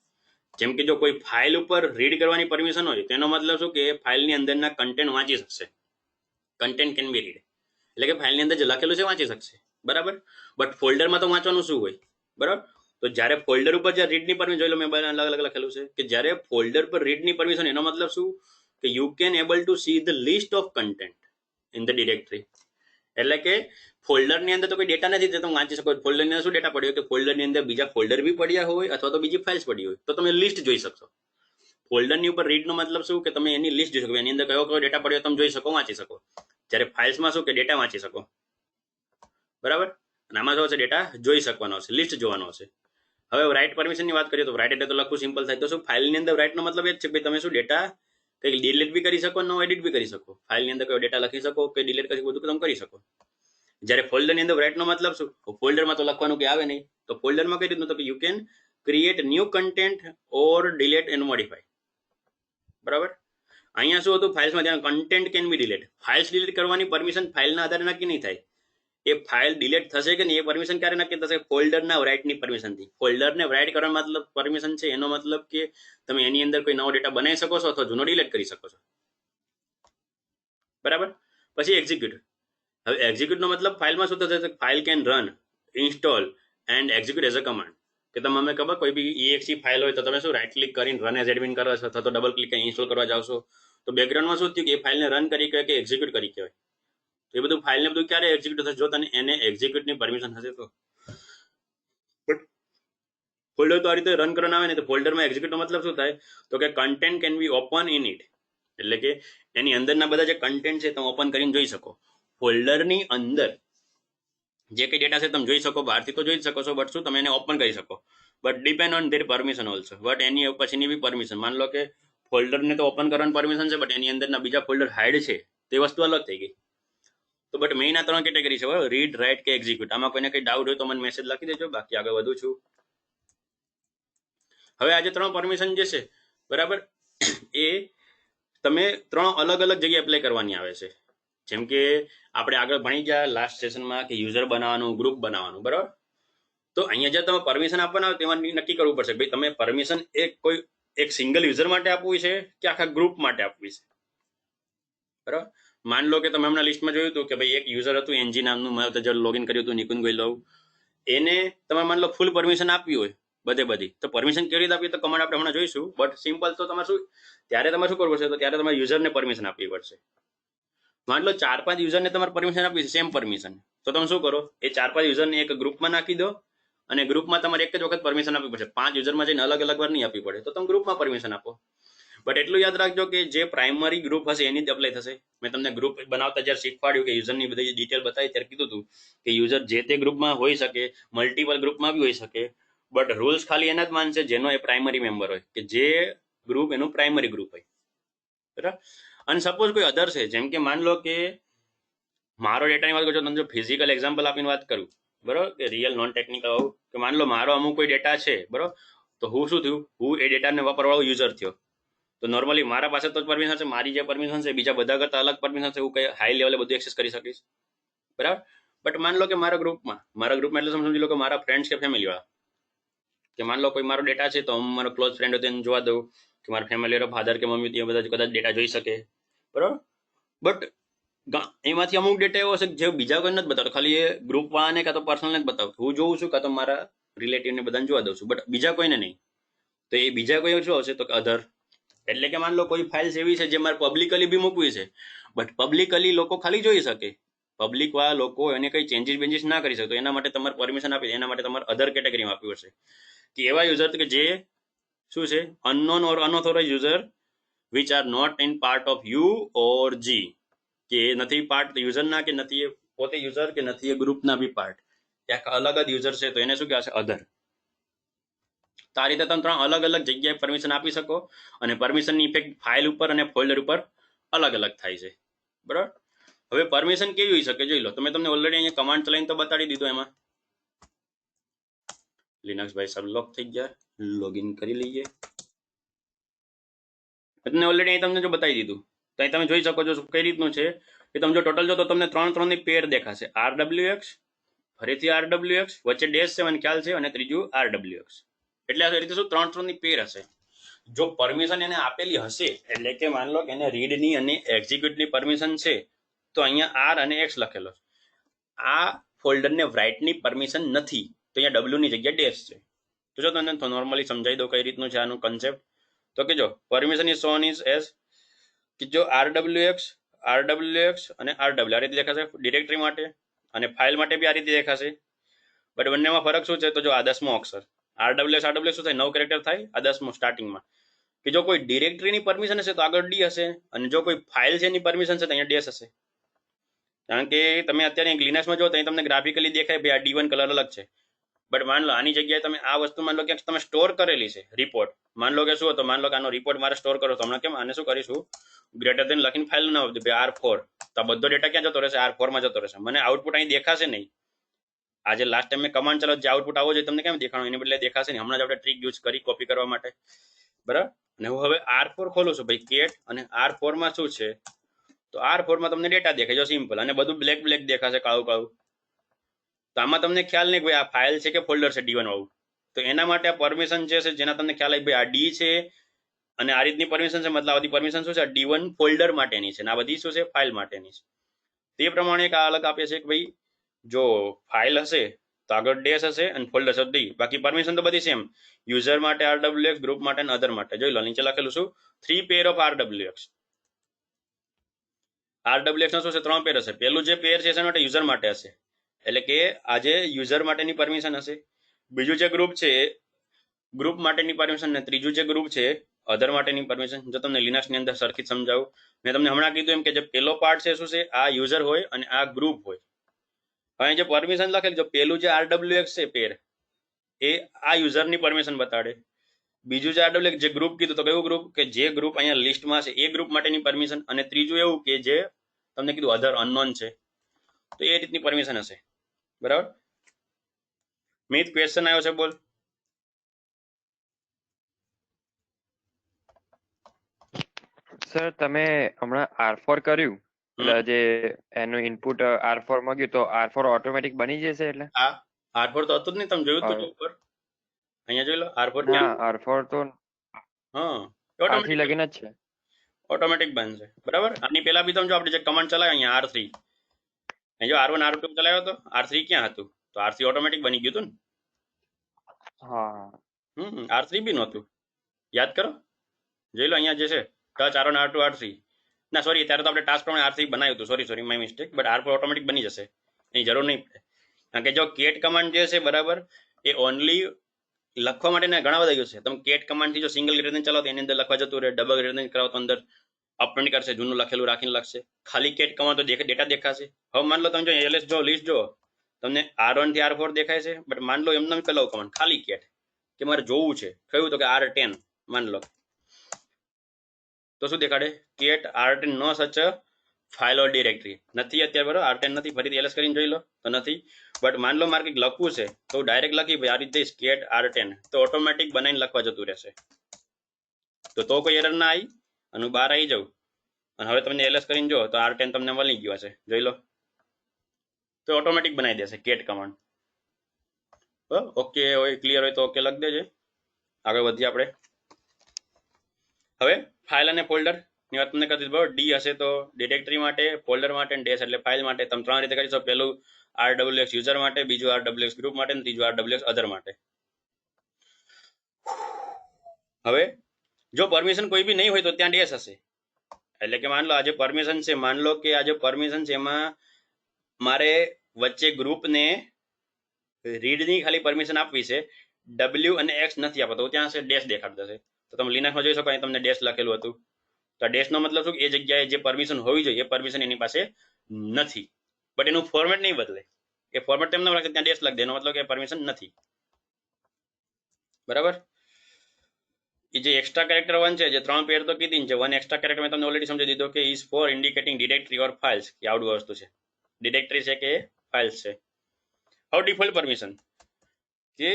જેમ કે જો કોઈ ફાઇલ ઉપર રીડ કરવાની પરમિશન હોય, તેનો મતલબ શું? કે ફાઇલની અંદરના કન્ટેન્ટ વાંચી શકશે. કન્ટેન્ટ કેન બી રીડ, એટલે કે ફાઇલની અંદર જે લખેલું છે વાંચી શકશે, બરાબર. બટ ફોલ્ડરમાં તો વાંચવાનું શું હોય, બરાબર. તો જ્યારે ફોલ્ડર ઉપર જે રીડની પરમિશન જોઈ લો, મેં અલગ અલગ લખેલું છે કે જ્યારે ફોલ્ડર પર રીડની પરમિશન, એનો મતલબ શું? કે you can able two see the list of content in the directory. એટલે કે ફોલ્ડરની અંદર તો કોઈ ડેટા નથી, તો તમે વાંચી શકો. ફોલ્ડરની અંદર શું ડેટા પડ્યો? કે ફોલ્ડરની અંદર બીજા ફોલ્ડર બી પડ્યા હોય, અથવા તો બીજી ફાઇલ્સ પડી હોય, તો તમે લિસ્ટ જોઈ શકશો. ફોલ્ડરની ઉપર રીડનો મતલબ શું? કે તમે એની લિસ્ટ જોઈ શકો, એની અંદર કયો કયો ડેટા પડ્યો તમે જોઈ શકો, વાંચી શકો. જ્યારે ફાઇલ્સમાં શું? કે ડેટા વાંચી શકો, બરાબર. અને આમાં શું હશે? ડેટા જોઈ શકવાનો હશે, લિસ્ટ જોવાનો હશે. હવે રાઇટ પરમિશનની વાત કરીએ તો રાઇટ એટલે તો લખવું સિમ્પલ થાય. તો શું? ફાઇલની અંદર રાઇટનો મતલબ એ જ છે કે તમે શું? ડેટા કંઈક ડિલીટ બી કરી શકો, નો એડિટ બી કરી શકો. ફાઇલની અંદર કયો ડેટા લખી શકો, કે ડિલીટ કરી શકો, બધું તમે કરી શકો. જ્યારે ફોલ્ડરની અંદર રાઇટનો મતલબ શું? ફોલ્ડરમાં તો લખવાનું કે આવે નહીં, તો ફોલ્ડરમાં કઈ રીતનું? તો કે you can create new content or delete and modify, બરાબર. અહીંયા શું હતું? ફાઇલ્સમાં ત્યાં content can be delete. Files delete કરવાની પરમિશન ફાઇલના આધારે નક્કી નહીં થાય. એ ફાઇલ ડિલીટ થશે કે નહીં એ પરમિશન ક્યારે નક્કી થશે? ફોલ્ડરના રાઇટની પરમિશનથી. ફોલ્ડરને રાઇટ કરવાનો મતલબ પરમિશન છે, એનો મતલબ કે તમે એની અંદર કોઈ નવો ડેટા બનાવી શકો છો, અથવા જૂનો ડિલીટ કરી શકો છો, બરાબર. પછી એક્ઝિક્યુટ. હવે એક્ઝિક્યુટનો મતલબ ફાઇલમાં શું થશે? File can run, install and execute as a command. કે તમે અમે ખબર કોઈ બી EXE ફાઇલ હોય તો તમે શું? રાઇટ ક્લિક કરીને રન એઝ એડમિન કરો છો, અથવા તો ડબલ ક્લિક ઇન્સ્ટોલ કરવા જાવ છો, તો બેકગ્રાઉન્ડમાં શું થયું? કે એ ફાઇલને રન કરી કહેવાય, કે એક્ઝિક્યુટ કરી કહેવાય. તો એ બધું ફાઇલને બધું ક્યારે એક્ઝિક્યુટ થશે? જો તને એને એક્ઝિક્યુટની પરમિશન હશે તો. બટ ફોલ્ડર તો આ રીતે રન કરવાના આવે ને, તો ફોલ્ડરમાં એક્ઝિક્યુટનો મતલબ શું થાય? તો કે content can be open in it, એટલે કે એની અંદરના બધા જે કન્ટેન્ટ છે તમે ઓપન કરીને જોઈ શકો. ફોલ્ડરની અંદર જે કંઈ ડેટા છે તમે જોઈ શકો, બહારથી તો જોઈ શકો છો, બટ શું? તમે એને ઓપન કરી શકો. But depend on their permission also. But એની પછીની બી પરમિશન, માન લો કે ફોલ્ડરને તો ઓપન કરવાની પરમિશન છે, બટ એની અંદરના બીજા ફોલ્ડર હાઇડ છે, તે વસ્તુ અલગ થઈ ગઈ. તો બટ મેઇન આ 3 કેટેગરી છે, બરાબર. રીડ, રાઇટ કે એક્ઝિક્યુટ. આમાં કોઈને કંઈ ડાઉટ હોય તો મને મેસેજ લખી દેજો, બાકી આગળ વધુ છું. હવે આજે 3 પરમિશન જે છે, બરાબર, એ તમે 3 અલગ અલગ જગ્યાએ એપ્લાય કરવાની આવે છે. જેમ કે આપણે આગળ ભણી ગયા લાસ્ટ સેશનમાં કે યુઝર બનાવવાનું, ગ્રુપ બનાવવાનું, બરાબર. તો અહીંયા જે તમે પરમિશન આપવાના હોય તેમાં નક્કી કરવું પડશે ભાઈ તમે પરમિશન એક સિંગલ યુઝર માટે આપવું છે કે આખા ગ્રુપ માટે આપવી છે, બરાબર. માન લો કે તમે હમણાં લિસ્ટમાં જોયું હતું કે ભાઈ એક યુઝર હતું એનજી નામનું, મેં તો જ્યારે લોગિન કર્યું હતું નિકુંજ ગોયલવ, એને તમે માન લો ફૂલ પરમિશન આપવી હોય બધી, તો પરમિશન કેવી રીતે આપવી તો કમાન્ડ આપણે હમણાં જોઈશું. બટ સિમ્પલ તો તમારે શું, ત્યારે તમારે શું કરવું પડશે? તો ત્યારે તમારે યુઝરને પરમિશન આપવી પડશે. માન લો 4-5 યુઝરને તમારે પરમિશન આપવી છે, સેમ પરમિશન, તો તમે શું કરો? એ 4-5 યુઝરને એક ગ્રુપમાં નાખી દો, અને ગ્રુપમાં તમારે એક જ વખત પરમિશન આપવી પડશે. 5 યુઝરમાં જઈને અલગ અલગ વાર નહીં આપવી પડે, તો તમે ગ્રુપમાં પરમિશન આપો. બટ એટલું યાદ રાખજો કે જે પ્રાઇમરી ગ્રુપ હશે એની જ અપ્લાય થશે. મેં તમને ગ્રુપ બનાવતા જ્યારે શીખવાડ્યું કે યુઝરની બધી ડિટેલ બતાવી ત્યારે કીધું હતું કે યુઝર જે તે ગ્રુપમાં હોઈ શકે, મલ્ટિપલ ગ્રુપમાં બી હોઈ શકે, બટ રૂલ્સ ખાલી એના જ માનશે જેનો એ પ્રાઇમરી મેમ્બર હોય, કે જે ગ્રુપ એનું પ્રાઇમરી ગ્રુપ હોય, બરાબર. અને સપોઝ કોઈ અધર છે, જેમ કે માન લો કે મારો ડેટાની વાત કરું, તમને જો ફિઝિકલ એક્ઝામ્પલ આપીને વાત કરું, બરાબર, કે રિયલ નોન ટેકનિકલ આવું, કે માન લો મારો અમુક કોઈ ડેટા છે, બરાબર, તો હું શું થયું? હું એ ડેટાને વાપરવાળો યુઝર થયો, તો નોર્મલી મારા પાસે તો જ પરમિશન છે, મારી જે પરમિશન છે બીજા બધા કરતા અલગ પરમિશન છે, હું કઈ હાઈ લેવલે બધું એક્સેસ કરી શકીશ, બરાબર. બટ માન લો કે મારા ગ્રુપમાં એટલે સમજી લો કે મારા ફ્રેન્ડ્સ કે ફેમિલી વાળા, કે માન લો કોઈ મારો ડેટા છે તો હું મારો ક્લોઝ ફ્રેન્ડ હોય તેને જોવા દઉં, કે મારા ફેમિલી ફાધર કે મમ્મી તે બધા કદાચ ડેટા જોઈ શકે, બરાબર. બટ એમાંથી અમુક ડેટા એવો હશે જે બીજા કોઈ નથી બતાવતો, ખાલી એ ગ્રુપ વાળાને કાં તો પર્સનલને જ બતાવતો. હું જોઉં છું કાં તો મારા રિલેટિવને બધાને જોવા દઉં છું, બટ બીજા કોઈને નહીં. તો એ બીજા કોઈ શું હશે તો કે અધર. એટલે કે માન લો કોઈ ફાઇલ્સ એવી છે જે મારે પબ્લિકલી બી મૂકવી છે, બટ પબ્લિકલી લોકો ખાલી જોઈ શકે, પબ્લિક વાળા લોકો એને કંઈ ચેન્જીસ ના કરી શકે. એના માટે તમારે પરમિશન આપી, એના માટે તમારે અધર કેટેગરીમાં આપ્યું હશે કે એવા યુઝર કે જે શું છે unknown or unauthorize user which are not in part of U or G, કે નથી પાર્ટ યુઝરના, કે નથી એ પોતે યુઝર, કે નથી એ ગ્રુપના બી પાર્ટ, ક્યાંક અલગ જ યુઝર છે તો એને શું કહેવાશે અધર. તો આ રીતે તમે 3 અલગ અલગ જગ્યાએ પરમિશન આપી શકો, અને પરમિશનની ઇફેક્ટ ફાઇલ ઉપર અને ફોલ્ડર ઉપર અલગ અલગ થાય છે, બરાબર. હવે પરમિશન કેવી હોઈ શકે જોઈ લો. તમે તમને ઓલરેડી અહીંયા કમાન્ડ ચલાવીને તો બતાડી દીધું. એમાં લિનક્સ ભાઈ સબ લોક થઈ ગયા, લોગિન કરી લઈએ. તમને ઓલરેડી અહીં તમને જો બતાવી દીધું, તો અહીં તમે જોઈ શકો છો કઈ રીતનું છે કે તમે જો ટોટલ જો તો તમને 3 ની પેર દેખાશે. RWX, ફરીથી RWX, વચ્ચે ડેશ છે મને ખ્યાલ છે, અને ત્રીજું RWX. એટલે આ રીતે શું 3 ની પેર હશે. જો પરમિશન એને આપેલી હશે, એટલે કે માન લો કે એને રીડની અને એક્ઝિક્યુટની પરમિશન છે, તો અહીંયા R અને X લખેલો છે. આ ફોલ્ડરને રાઇટની પરમિશન નથી, તો અહીંયા W ની જગ્યાએ ડેશ છે. તો જો તમને નોર્મલી સમજાવી દઉં કઈ રીતનું છે આનું કન્સેપ્ટ. તો કે જો permission is shown is as કે જો RWX અને RW આ રીતે દેખાશે ડિરેક્ટરી માટે, અને ફાઇલ માટે બી આ રીતે દેખાશે. બટ બંનેમાં ફરક શું છે? તો જો આ 10મો અક્ષર RWX શું થાય? 9 કેરેક્ટર થાય. આ 10મો સ્ટાર્ટિંગમાં, કે જો કોઈ ડિરેક્ટરીની પરમિશન હશે તો આગળ ડી હશે, અને જો કોઈ ફાઇલ છે એની પરમિશન છે તો અહીંયા ડેશ હશે. કારણ કે તમે અત્યારે લિનક્સમાં જો તો તમને ગ્રાફિકલી દેખાય ભાઈ આ D1 કલર અલગ છે. બટ માન લો આની જગ્યાએ તમે આ વસ્તુ માન લો કે તમે સ્ટોર કરેલી છે રિપોર્ટ, માન લો કે શું હતો, માન લો કે આનો રિપોર્ટ મારે સ્ટોર કરો તો હમણાં કેમ આને શું કરીશું ગ્રેટર દેન લખીને ફાઇલ ના આવતી R4, તો બધો ડેટા ક્યાં જતો રહેશે? R4 માં જતો રહેશે. મને આઉટપુટ અહીં દેખાશે નહીં. આજે લાસ્ટ ટાઈમ મેં કમાન્ડ ચલાવ જે આઉટપુટ આવો જોઈએ તમને કેમ દેખાણું, એની બદલે દેખાશે નહીં. હમણાં જ આપણે ટ્રીક યુઝ કરી કોપી કરવા માટે, બરાબર. અને હું હવે R4 ખોલું છું ભાઈ કેટ, અને R4 માં શું છે તો R4 માં તમને ડેટા દેખાય જો સિમ્પલ, અને બધું બ્લેક દેખાશે, કાળું કાળું. તો આમાં તમને ખ્યાલ નહીં ભાઈ આ ફાઇલ છે કે ફોલ્ડર છે D1 વાળું. તો એના માટે આ પરમિશન જે છે જેના તમને ખ્યાલ આવી ભાઈ આ ડી છે, અને આ રીતની પરમિશન છે, મતલબ આ બધી પરમિશન શું છે D1 ફોલ્ડર માટેની છે, અને આ બધી શું છે ફાઇલ માટેની છે. તે પ્રમાણે એક અલગ આપે છે કે ભાઈ જો ફાઇલ હશે તો આગળ ડેશ હશે, અને ફોલ્ડર હશે ડી. બાકી પરમિશન તો બધી સેમ, યુઝર માટે RWX, ગ્રુપ માટે અને અધર માટે. જોઈ લો નીચે લખેલું શું 3 પેર ઓફ RWX. RWX ના શું છે 3 પેર હશે. પહેલું જે પેર છે એના માટે યુઝર માટે હશે, એટલે કે આજે યુઝર માટેની પરમિશન હશે. બીજું જે ગ્રુપ છે ગ્રુપ માટેની પરમિશન, ને ત્રીજું જે ગ્રુપ છે અધર માટેની પરમિશન. જો તમને લિનક્સની અંદર સરખી સમજાવું, મેં તમને હમણાં કીધું એમ કે જે પેલો પાર્ટ છે શું છે આ યુઝર હોય અને આ ગ્રુપ હોય. હવે જે પરમિશન લખેલ જો પેલું જે RWX છે પેર એ આ યુઝરની પરમિશન બતાડે. બીજું જે RWX જે ગ્રુપ કીધું તો કયું ગ્રુપ કે જે ગ્રુપ અહીંયા લિસ્ટમાં છે એ ગ્રુપ માટેની પરમિશન, અને ત્રીજું એવું કે જે તમને કીધું અધર અનનોન છે, તો એ રીતની પરમિશન હશે, બરાબર. મિત ક્વેશ્ચન આવ્યો છે બોલ. સર તમે હમણાં R4 કર્યું, એટલે જે એનું ઇનપુટ R4 માં ગયું તો R4 ઓટોમેટિક બની જશે? એટલે આ R4 તો હતું જ નહીં, તમે જોયું તું ઉપર અહીંયા જોઈ લો R4 ના, R4 તો હા R3 લગીન જ છે. ઓટોમેટિક બનશે, બરાબર. આની પહેલા બી તમે જો આપણે જે કમાન્ડ ચલાવ્યો અહીંયા R3, અહીં જો R1 R2 ચલાવ્યો હતો, R3 ક્યાં હતું? તો R3 ઓટોમેટિક બની ગયું હતું ને. હા. R3 બી નહોતું, યાદ કરો. જોઈ લો અહીંયા જે છે ટચ R1 R2 R3, ના સોરી ત્યારે તો આપણે ટાસ્ક પ્રમાણે R3 બનાવ્યું હતું, sorry my mistake. But R4 automatic બની જશે, એની જરૂર નહીં પડે. કારણ કે જો કેટ કમાન્ડ જે છે બરાબર એ ઓનલી લખવા માટે ઘણા બધા યુઝ છે. તમે કેટ કમાન્ડથી જો સિંગલ ગ્રેડન ચલાવો તો એની અંદર લખવા જતું રહે, ડબલ ગ્રેડન કરાવો તો અંદર અપપ્રિન્ટ કરશે, જૂનું લખેલું રાખીને લખશે. ખાલી કેટ કમાન્ડ તો ડેટા દેખાશે. હવે માન લો તમે જો એલએસ જો લિસ્ટ જો તમને R1 થી R4 દેખાય છે, બટ માન લો એમને ચલાવો કમાન્ડ ખાલી કેટ કે મારે જોવું છે કયું, તો કે R10 માન લો તો શું દેખાડે કેટ R10 નો સચ ફાઇલ ઓર ડિરેક્ટરી નથી અત્યારે, બરોબર. R10 નથી, ફરીથી એલએસ કરીને જોઈ લો તો નથી. બટ માન લો મારે કંઈક લખવું છે તો ડાયરેક્ટ લખી ભાઈ આ રીતે કેટ R10, તો ઓટોમેટિક બનાવીને લખવા જતું રહેશે. તો કોઈ એરર ના આવી, અને બહાર આવી જાઉં અને હવે તમને એલએસ કરીને જો તો R10 તમને મળી ગયો હશે, જોઈ લો. તો ઓટોમેટિક બનાવી દેશે કેટ કમાન્ડ. ઓકે હોય, ક્લિયર હોય તો ઓકે લખી દેજે. આગળ વધીએ આપણે. હવે ફાઇલ અને ફોલ્ડર ની વાત તમને કરી દીધી બરાબર. ડી હશે તો ડિરેક્ટરી માટે, ફોલ્ડર માટે, ડેશ એટલે ફાઇલ માટે. તમે 3 રીતે કરી શકો. પહેલું RWX યુઝર માટે, બીજું RWX ગ્રુપ માટે, અને ત્રીજું RWX અધર માટે. હવે જો પરમિશન કોઈ બી નહીં હોય તો ત્યાં ડેશ હશે. એટલે કે માન લો આજે પરમિશન છે, માન લો કે આજે પરમિશન છે એમાં મારે વચ્ચે ગ્રુપને રીડની ખાલી પરમિશન આપવી છે, W અને X નથી આપતો, ત્યાં છે ડેશ દેખાડતા છે. તો તમે લિનક્સમાં જોઈ શકો અહીં તમને ડેશ લખેલું હતું. તો આ ડેશનો મતલબ શું? એ જગ્યાએ જે પરમિશન હોવી જોઈએ એ પરમિશન એની પાસે નથી, બટ એનું ફોર્મેટ નહીં બદલે. એ ફોર્મેટ તેમ ના રાખે, ત્યાં ડેશ લખી દે, એનો મતલબ કે પરમિશન નથી. બરાબર. એ જે એક્સ્ટ્રા કેરેક્ટર 1 છે, જે 3 પેર તો કીધી છે, 1 એક્સ્ટ્રા કેરેક્ટર મેં તમને ઓલરેડી સમજી દીધો કે is four indicating directory or files, કે આવડું વસ્તુ છે, ડિરેક્ટરી છે કે ફાઇલ્સ છે. હવે ડિફોલ્ટ પરમિશન, કે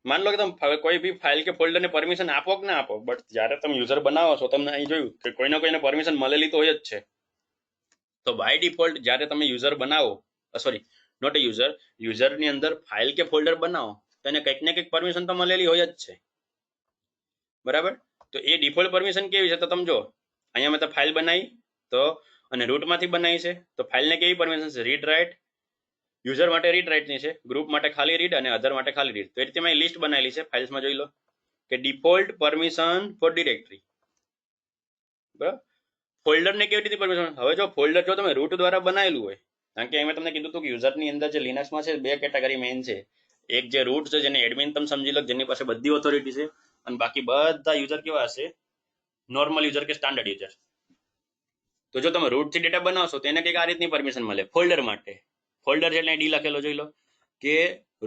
માન લો કે તમે કોઈ બી ફાઇલ કે ફોલ્ડરને પરમિશન આપો કે ના આપો, બટ જ્યારે તમે યુઝર બનાવો છો તમને અહીં જોયું કે કોઈને કોઈને પરમિશન મળેલી તો હોય જ છે. તો બાય ડિફોલ્ટ જ્યારે તમે યુઝર બનાવો, સોરી નોટ એ યુઝર, યુઝરની અંદર ફાઇલ કે ફોલ્ડર બનાવો તો એને કંઈક ને કંઈક પરમિશન તો મળેલી હોય જ છે. બરાબર. તો એ ડિફોલ્ટ પરમિશન કેવી છે તો તમે જો અહીંયા મેં તો ફાઇલ બનાવી તો, અને રૂટમાંથી બનાવી છે તો ફાઇલને કેવી પરમિશન છે? Read write. યુઝર માટે રીડ રાઇટની છે, ગ્રુપ માટે ખાલી રીડ અને અધર માટે ખાલી રીડ. તો એ રીતે મેં લિસ્ટ બનાવેલી છે, ફાઇલ્સમાં જોઈ લો કે ડિફોલ્ટ પરમિશન ફોર ડિરેક્ટરી. બરાબર. ફોલ્ડરને કેવી રીતે પરમિશન? હવે જો ફોલ્ડર જો તમે રૂટ દ્વારા બનાવેલું હોય, કારણ કે અહીં મેં તમને કીધું હતું કે યુઝરની અંદર જે લિનક્સમાં છે 2 કેટેગરી મેઇન છે. એક જે રૂટ છે જેને એડમિન તમે સમજી લો, જેની પાસે બધી ઓથોરિટી છે, અને બાકી બધા યુઝર કેવા હશે? નોર્મલ યુઝર કે સ્ટાન્ડર્ડ યુઝર. તો જો તમે રૂટથી ડેટા બનાવશો તો એને કંઈક આ રીતની પરમિશન મળે ફોલ્ડર માટે. ફોલ્ડર છે એટલે ડી લખેલો જોઈ લો કે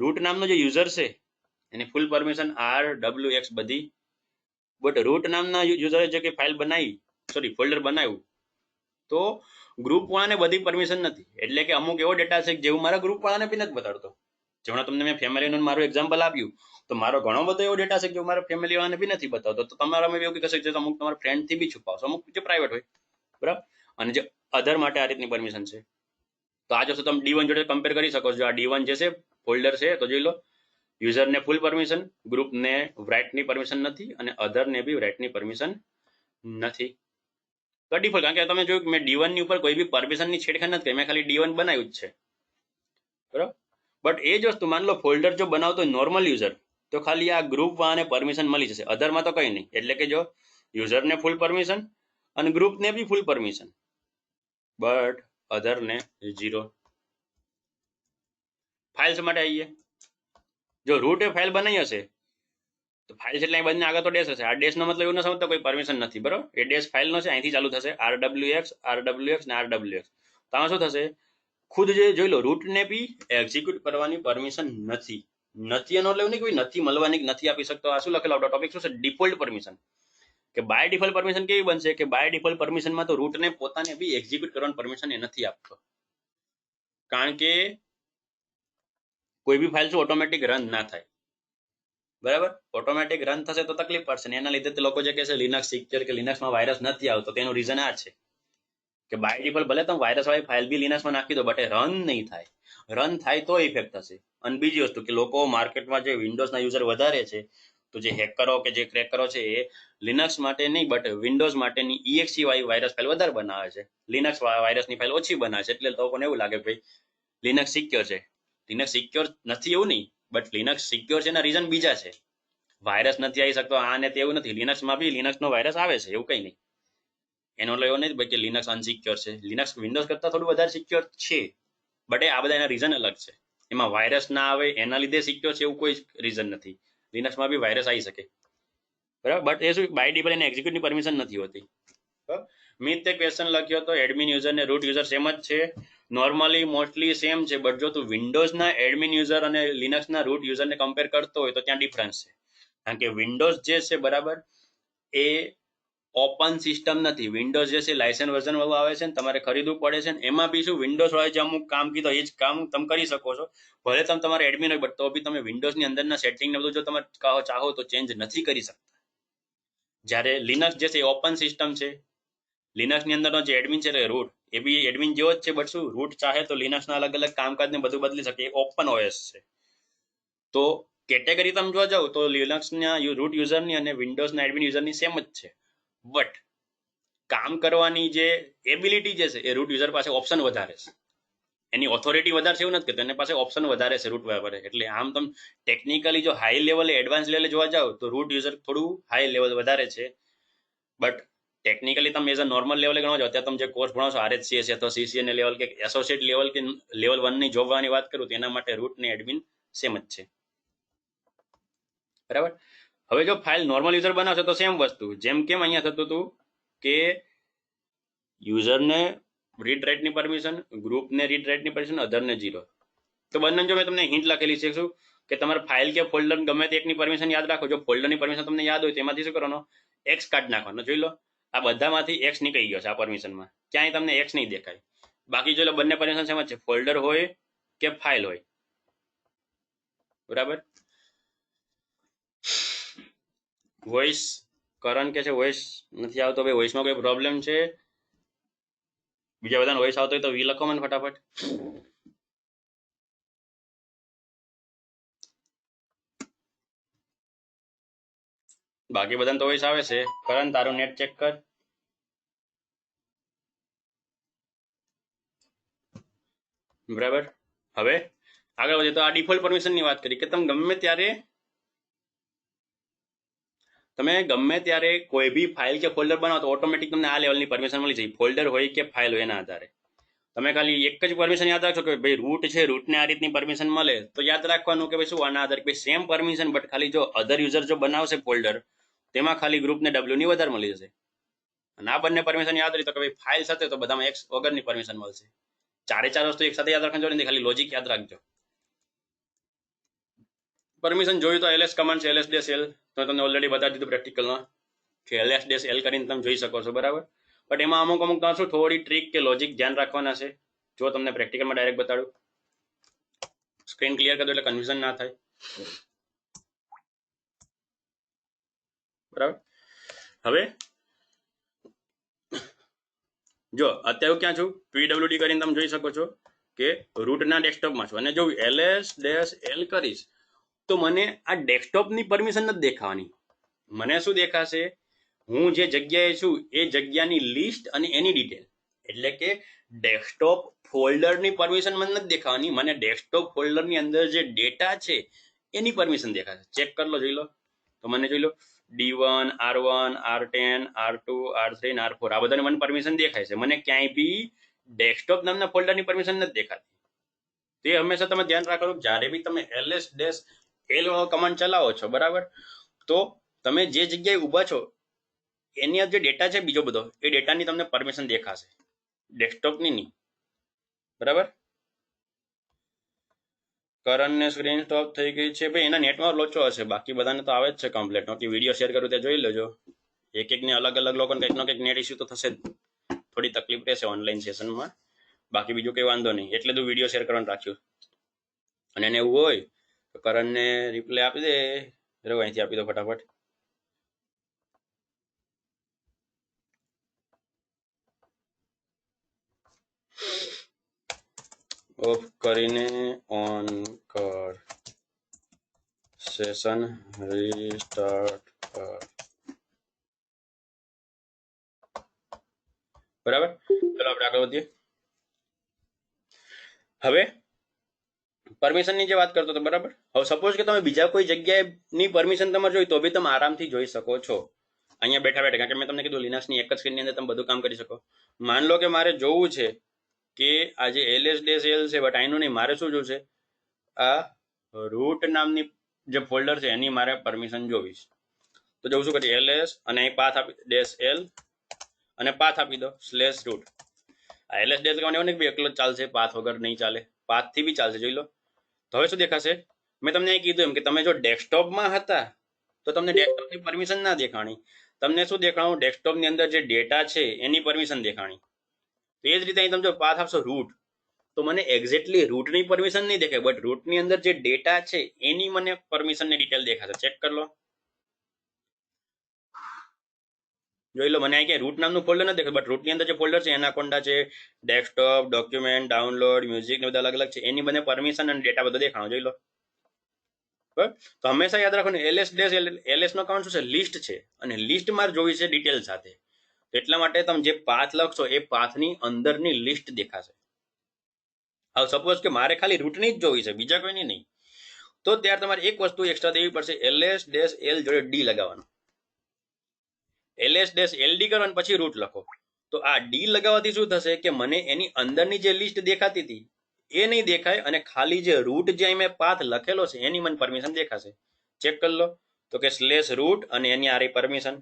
રૂટ નામનો જે યુઝર છે એની ફૂલ પરમિશન RWX બધી, બટ રૂટ નામના યુઝરે જે કે ફાઇલ બનાવી, સોરી ફોલ્ડર બનાવ્યું, તો ગ્રુપ વાળાને બધી પરમિશન નથી. એટલે કે અમુક એવો ડેટા છે જેવું મારા ગ્રુપ વાળાને બી નથી બતાડતો. જેમાં તમને મેં ફેમિલીનું મારું એક્ઝામ્પલ આપ્યું, તો મારો ઘણો બધો એવો ડેટા છે કે મારા ફેમિલી વાળાને બી નથી બતાવતો. તો તમારામાં એવું કહેશે કે અમુક તમારા ફ્રેન્ડથી બી છુપાવશો, અમુક જે પ્રાઇવેટ હોય. બરાબર. અને જે અધર માટે આ રીતની પરમિશન છે. તો આ જો તમે D1 જોડે કમ્પેર કરી શકો છો. આ D1 જે છે ફોલ્ડર છે તો જોઈ લો, યુઝરને ફૂલ પરમિશન, ગ્રુપને રાઇટની પરમિશન નથી, અને અધરને બી રાઇટની પરમિશન નથી. તો ડિફોલ્ટ, કારણ કે તમે જોયું કે મેં D1 ની ઉપર કોઈ બી પરમિશનની છેડખાની નથી કરી, મેં ખાલી D1 બનાવ્યું જ છે. બરાબર. બટ એ જ વસ્તુ માન લો ફોલ્ડર જો બનાવતો નોર્મલ યુઝર, તો ખાલી આ ગ્રુપ વાળાને પરમિશન મળી જશે, અધરમાં તો કંઈ નહીં. એટલે કે જો યુઝરને ફૂલ પરમિશન અને ગ્રુપને બી ફૂલ પરમિશન, બટ અધરને 0. ફાઇલ્સ માટે આવીએ. જો રૂટે ફાઇલ બનાવી હશે તો ફાઇલ છે એટલે બંને આગળ તો ડેશ હશે. આ ડેશનો મતલબ એવું ન સમજતા કોઈ પરમિશન નથી. બરોબર. એ ડેશ ફાઇલનો છે, અહીંથી ચાલુ થશે RWX ને RWX. તો આમાં શું થશે? ખુદ જે જોઈ લો રૂટને બી એક્ઝિક્યુટ કરવાની પરમિશન નથી. એનો એટલે એવું નહીં કોઈ નથી મળવાની, નથી આપી શકતો. આ શું લખેલો ટોપિક શું છે? Default permission. કે બાય ડિફોલ્ટ પરમિશન કેવી બનશે કે બાય ડિફોલ્ટ પરમિશનમાં તો રૂટને પોતાને બી એક્ઝિક્યુટ કરવાની પરમિશન એ નથી આપતો. કારણ કે કોઈ બી ફાઇલ શું ઓટોમેટિક રન ના થાય. બરાબર. ઓટોમેટિક રન થશે તો તકલીફ પડશે ને. એના લીધે લોકો જે કહે છે લિનક્સ સિક્યોર કે લિનક્સમાં વાયરસ નથી આવતો, તેનું રીઝન આ છે કે બાય ડિફોલ્ટ ભલે તમે વાયરસ વાળી ફાઇલ બી લિનક્સમાં નાખી દો, બટ એ રન નહીં થાય. રન થાય તો ઇફેક્ટ થશે. અને બીજી વસ્તુ કે લોકો માર્કેટમાં જે વિન્ડોઝના યુઝર વધારે છે, તો જે હેકરો કે જે ક્રેકરો છે એ લિનક્સ માટે નહીં બટ વિન્ડોઝ માટેની exe વાળી વાયરસ ફાઇલ વધારે બનાવે છે, લિનક્સ વાયરસની ફાઇલ ઓછી બનાવે છે. એટલે લોકોને એવું લાગે ભાઈ લિનક્સ સિક્યોર છે. લિનક્સ સિક્યોર નથી એવું નહીં, બટ લિનક્સ સિક્યોર છે એના રીઝન બીજા છે. વાયરસ નથી આવી શકતો આ ને તે એવું નથી. લિનક્સમાં બી લિનક્સનો વાયરસ આવે છે, એવું કંઈ નહીં. એનો એટલે એવું નહીં કે લિનક્સ અનસિક્યોર છે. લિનક્સ વિન્ડોઝ કરતાં થોડું વધારે સિક્યોર છે, બટ આ બધા એના રીઝન અલગ છે. એમાં વાયરસ ના આવે એના લીધે સિક્યોર છે એવું કોઈ રીઝન નથી. લિનક્સમાં બી વાયરસ આવી શકે. બરાબર. બટ એ શું બાય ડિફોલ્ટ એને એક્ઝિક્યુટની પરમિશન નથી હોતી. મિત તે ક્વેશ્ચન લખ્યો તો એડમિન યુઝર ને રૂટ યુઝર સેમ જ છે. નોર્મલી મોસ્ટલી સેમ છે, બટ જો તું વિન્ડોઝના એડમિન યુઝર અને લિનક્સના રૂટ યુઝરને કમ્પેર કરતો હોય તો ત્યાં ડિફરન્સ છે. કારણ કે વિન્ડોઝ જે છે બરાબર એ ઓપન સિસ્ટમ નથી. વિન્ડોઝ જે છે લાયસન્સ વર્ઝન વાળું આવે છે ને તમારે ખરીદવું પડે છે. ને એમાં બી શું વિન્ડોઝ વાળા જે અમુક કામ કીધો એ જ કામ તમે કરી શકો છો. ભલે તમે તમારે એડમિન હોય બટ તો બી તમે વિન્ડોઝની અંદરના સેટિંગ ને બધું જો તમે ચાહો તો ચેન્જ નથી કરી શકતા. જ્યારે લિનક્સ જે છે ઓપન સિસ્ટમ છે. લિનક્સની અંદરનો જે એડમિન છે રૂટ એ બી એડમિન જેવો જ છે, બટ શું રૂટ ચાહે તો લિનક્સના અલગ અલગ કામકાજને બધું બદલી શકે. એ ઓપન ઓએસ છે. તો કેટેગરી તમે જોવા જાવ તો લિનક્સના રૂટ યુઝરની અને વિન્ડોઝના એડમિન યુઝરની સેમ જ છે, બટ કામ કરવાની જે એબિલિટી જે છે એ રૂટ યુઝર પાસે ઓપ્શન વધારે છે, એની ઓથોરિટી વધારે છે એવું નથી કે એની પાસે ઓપ્શન વધારે છે રૂટ વાપરે. એટલે આમ તમે ટેકનિકલી જો હાઈ લેવલે એડવાન્સ લેવલે જોવા જાવ તો રૂટ યુઝર થોડું હાઈ લેવલ વધારે છે, બટ ટેકનિકલી તમે એઝ અ નોર્મલ લેવલે ગણવા જાવ, ત્યાં તમે જે કોર્સ ભણો છો RHCS અથવા CCNA લેવલ કે એસોસિએટ લેવલ કે લેવલ 1 ની જોબવાની વાત કરું તો એના માટે રૂટ ને એડમિન સેમ જ છે, બરાબર. હવે જો ફાઇલ નોર્મલ યુઝર બનાવશે તો સેમ વસ્તુ, જેમ કેમ અહીંયા થતું હતું કે યુઝરને રીડ રાઇટની પરમિશન, ગ્રુપને રીડ રાઇટની પરમિશન, અધરને 0. તો બંને જો મેં તમને હિન્ટ લખેલી છે શું કે તમારે ફાઇલ કે ફોલ્ડર ગમે તે એકની પરમિશન યાદ રાખો. જો ફોલ્ડરની પરમિશન તમને યાદ હોય તેમાંથી શું કરવાનો, એક્સ કાઢી નાખવાનો. જોઈ લો આ બધામાંથી એક્સ નીકળી ગયો છે આ પરમિશનમાં, ક્યાંય તમને એક્સ નહીં દેખાય. બાકી જોઈ લો બંને પરમિશન સેમ જ છે, ફોલ્ડર હોય કે ફાઇલ હોય, બરાબર. વોઇસ કરણ કે છે વોઇસ નથી આવતો, ભાઈ વોઇસમાં કોઈ પ્રોબ્લેમ છે? બીજા બધાને વોઇસ આવતો હોય તો વી લખો મને ફટાફટ. બાકી બધાને તો વોઇસ આવે છે. કરણ તારું નેટ ચેક કર. બરાબર. હવે આગળ વધીએ તો આ ડિફોલ્ટ પરમિશનની વાત કરી કે તમે ગમે ત્યારે કોઈ બી ફાઇલ કે ફોલ્ડર બનાવો તો ઓટોમેટિક તમને આ લેવલની પરમિશન મળી જાય, ફોલ્ડર હોય કે ફાઇલ હોય એના આધારે. તમે ખાલી એક જ પરમિશન યાદ રાખશો કે ભાઈ રૂટ છે, રૂટને આ રીતની પરમિશન મળે તો યાદ રાખવાનું કે ભાઈ શું આના આધારે ભાઈ સેમ પરમિશન, બટ ખાલી જો અધર યુઝર જો બનાવશે ફોલ્ડર તેમાં ખાલી ગ્રુપને W ની વધારે મળી જશે. અને આ બંને પરમિશન યાદ રહી તો કે ભાઈ ફાઇલ સાથે તો બધામાં એક્સ વગરની પરમિશન મળશે. ચારે ચાર વસ્તુ એક સાથે યાદ રાખવાની જરૂર નથી, ખાલી લોજિક યાદ રાખજો. પરમિશન જોયું તો ls કમાન્ડ છે, ls-l તો તમને ઓલરેડી બતાવી દીધું પ્રેક્ટિકલમાં કે ls-l કરીને તમે જોઈ શકો છો, બરાબર. બટ એમાં અમુક તો શું થોડી ટ્રીક કે લોજિક ધ્યાન રાખવાના છે. જો તમને પ્રેક્ટિકલમાં ડાયરેક્ટ બતાડું, સ્ક્રીન ક્લિયર કરી દો એટલે કન્ફ્યુઝન ના થાય, બરાબર. હવે જો અત્યારે ક્યાં છું, pwd કરીને તમે જોઈ શકો છો કે રૂટના ડેસ્કટોપમાં છું, અને જો ls-l કરીશ તો મને આ ડેસ્કટોપની પરમિશન નથી દેખાવાની. મને શું દેખાશે, હું જે જગ્યાએ છું એ જગ્યાની લિસ્ટ અને એની ડિટેલ, એટલે કે ડેસ્કટોપ ફોલ્ડરની પરમિશન મને નથી દેખાવાની, મને ડેસ્કટોપ ફોલ્ડરની અંદર જે ડેટા છે એની પરમિશન દેખાશે. ચેક કરી લો, જોઈ લો. તો મને જોઈ લો D1, R1, R10, R2, R3 અને R4 આ બધાની મને પરમિશન દેખાય છે. મને ક્યાંય બી ડેસ્કટોપ નામના ફોલ્ડરની પરમિશન નથી દેખાતી. તે હંમેશા તમે ધ્યાન રાખો જ્યારે બી તમે ls-l કમાન્ડ ચલાવો છો, બરાબર, તો તમે જે જગ્યાએ ઊભા છો એની જે ડેટા છે બીજો બધો એ ડેટાની તમને પરમિશન દેખાશે, ડેસ્કટોપની નહીં, બરાબર. કરણને સ્ક્રીન સ્ટોપ થઈ ગઈ છે ભાઈ, એના નેટમાં લોચો હશે, બાકી બધાને તો આવે જ છે કમ્પ્લીટ. નોકી વિડીયો શેર કરું ત્યાં જોઈ લેજો, એક એકને અલગ અલગ લોકોને કંઈક નો કંઈક નેટ ઇસ્યુ તો થશે જ, થોડી તકલીફ રહેશે ઓનલાઈન સેશનમાં, બાકી બીજું કંઈ વાંધો નહીં. એટલે તો વિડીયો શેર કરવાનું રાખ્યું. અને એને એવું હોય તો કરણને રિપ્લાય આપી દે, બરાબર, અહીંથી આપી દો ફટાફટ. ઓફ કરીને ઓન કર, સેશન રીસ્ટાર્ટ કર, બરાબર. ચલો આપણે આગળ વધીએ. હવે પરમિશનની જે વાત કરતો હતો, બરાબર. હવે સપોઝ કે તમે બીજા કોઈ જગ્યાએની પરમિશન તમારે જોઈ તો બી તમે આરામથી જોઈ શકો છો અહીંયા બેઠા બેઠા, કારણ કે મેં તમને કીધું લિનક્સની એક જ સ્ક્રીનની અંદર તમે બધું કામ કરી શકો. માન લો કે મારે જોવું છે કે આ જે ls-l છે, બટ આઈનું નહીં, મારે શું જોવું છે, આ રૂટ નામની જે ફોલ્ડર છે એની મારે પરમિશન જોવીશ. તો જવું શું કરીએ, ls અને અહીં પાથ આપી -l અને પાથ આપી દો /root. આ ls કહેવાનું એવું નહીં કે એકલો જ ચાલશે, પાથ વગર નહીં ચાલે, પાથથી બી ચાલશે. જોઈ લો. તો હવે શું દેખાશે, મેં તમને એ કીધું એમ કે તમે જો ડેસ્કટોપમાં હતા તો તમને ડેસ્કટોપની પરમિશન ના દેખાણી, તમને શું દેખાણું, ડેસ્કટોપની અંદર જે ડેટા છે એની પરમિશન દેખાણી. તો એ જ રીતે અહીં તમે જો પાથ આપશો રૂટ તો મને એક્ઝેક્ટલી રૂટની પરમિશન નહીં દેખાય, બટ રૂટની અંદર જે ડેટા છે એની મને પરમિશનની ડિટેલ દેખાશે. ચેક કરી લો, જોઈ લો. મને અહીં ક્યાંય રૂટ નામનું ફોલ્ડર નથી દેખાય, બટ રૂટની અંદર જે ફોલ્ડર છે એનાકોન્ડા છે, ડેસ્કટોપ, ડોક્યુમેન્ટ, ડાઉનલોડ, મ્યુઝિક ને બધા અલગ અલગ છે, એની મને પરમિશન અને ડેટા બધો દેખાણો. જોઈ લો, બરાબર. તો હંમેશા યાદ રાખો ને એલએસ ડેશ એલએસ નો કાઉન્ટ શું છે, લિસ્ટ છે, અને લિસ્ટ મારે જોવી છે ડિટેલ સાથે. એટલા માટે તમે જે પાથ લખશો એ પાથની અંદરની લિસ્ટ દેખાશે. હવે સપોઝ કે મારે ખાલી રૂટની જ જોવી છે, બીજા કોઈની નહીં, તો ત્યારે તમારે એક વસ્તુ એક્સ્ટ્રા દેવી પડશે, એલએસ ડેશ એલ જોડે ડી લગાવવાનું. એલએસ ડેશ એલડી કરો અને પછી રૂટ લખો. તો આ ડી લગાવવાથી શું થશે કે મને એની અંદરની જે લિસ્ટ દેખાતી હતી એ નહીં દેખાય, અને ખાલી જે રૂટ જે મેં પાથ લખેલો છે એની મને પરમિશન દેખાશે. ચેક કરી લો તો કે /રૂટ અને એની આ પરમિશન.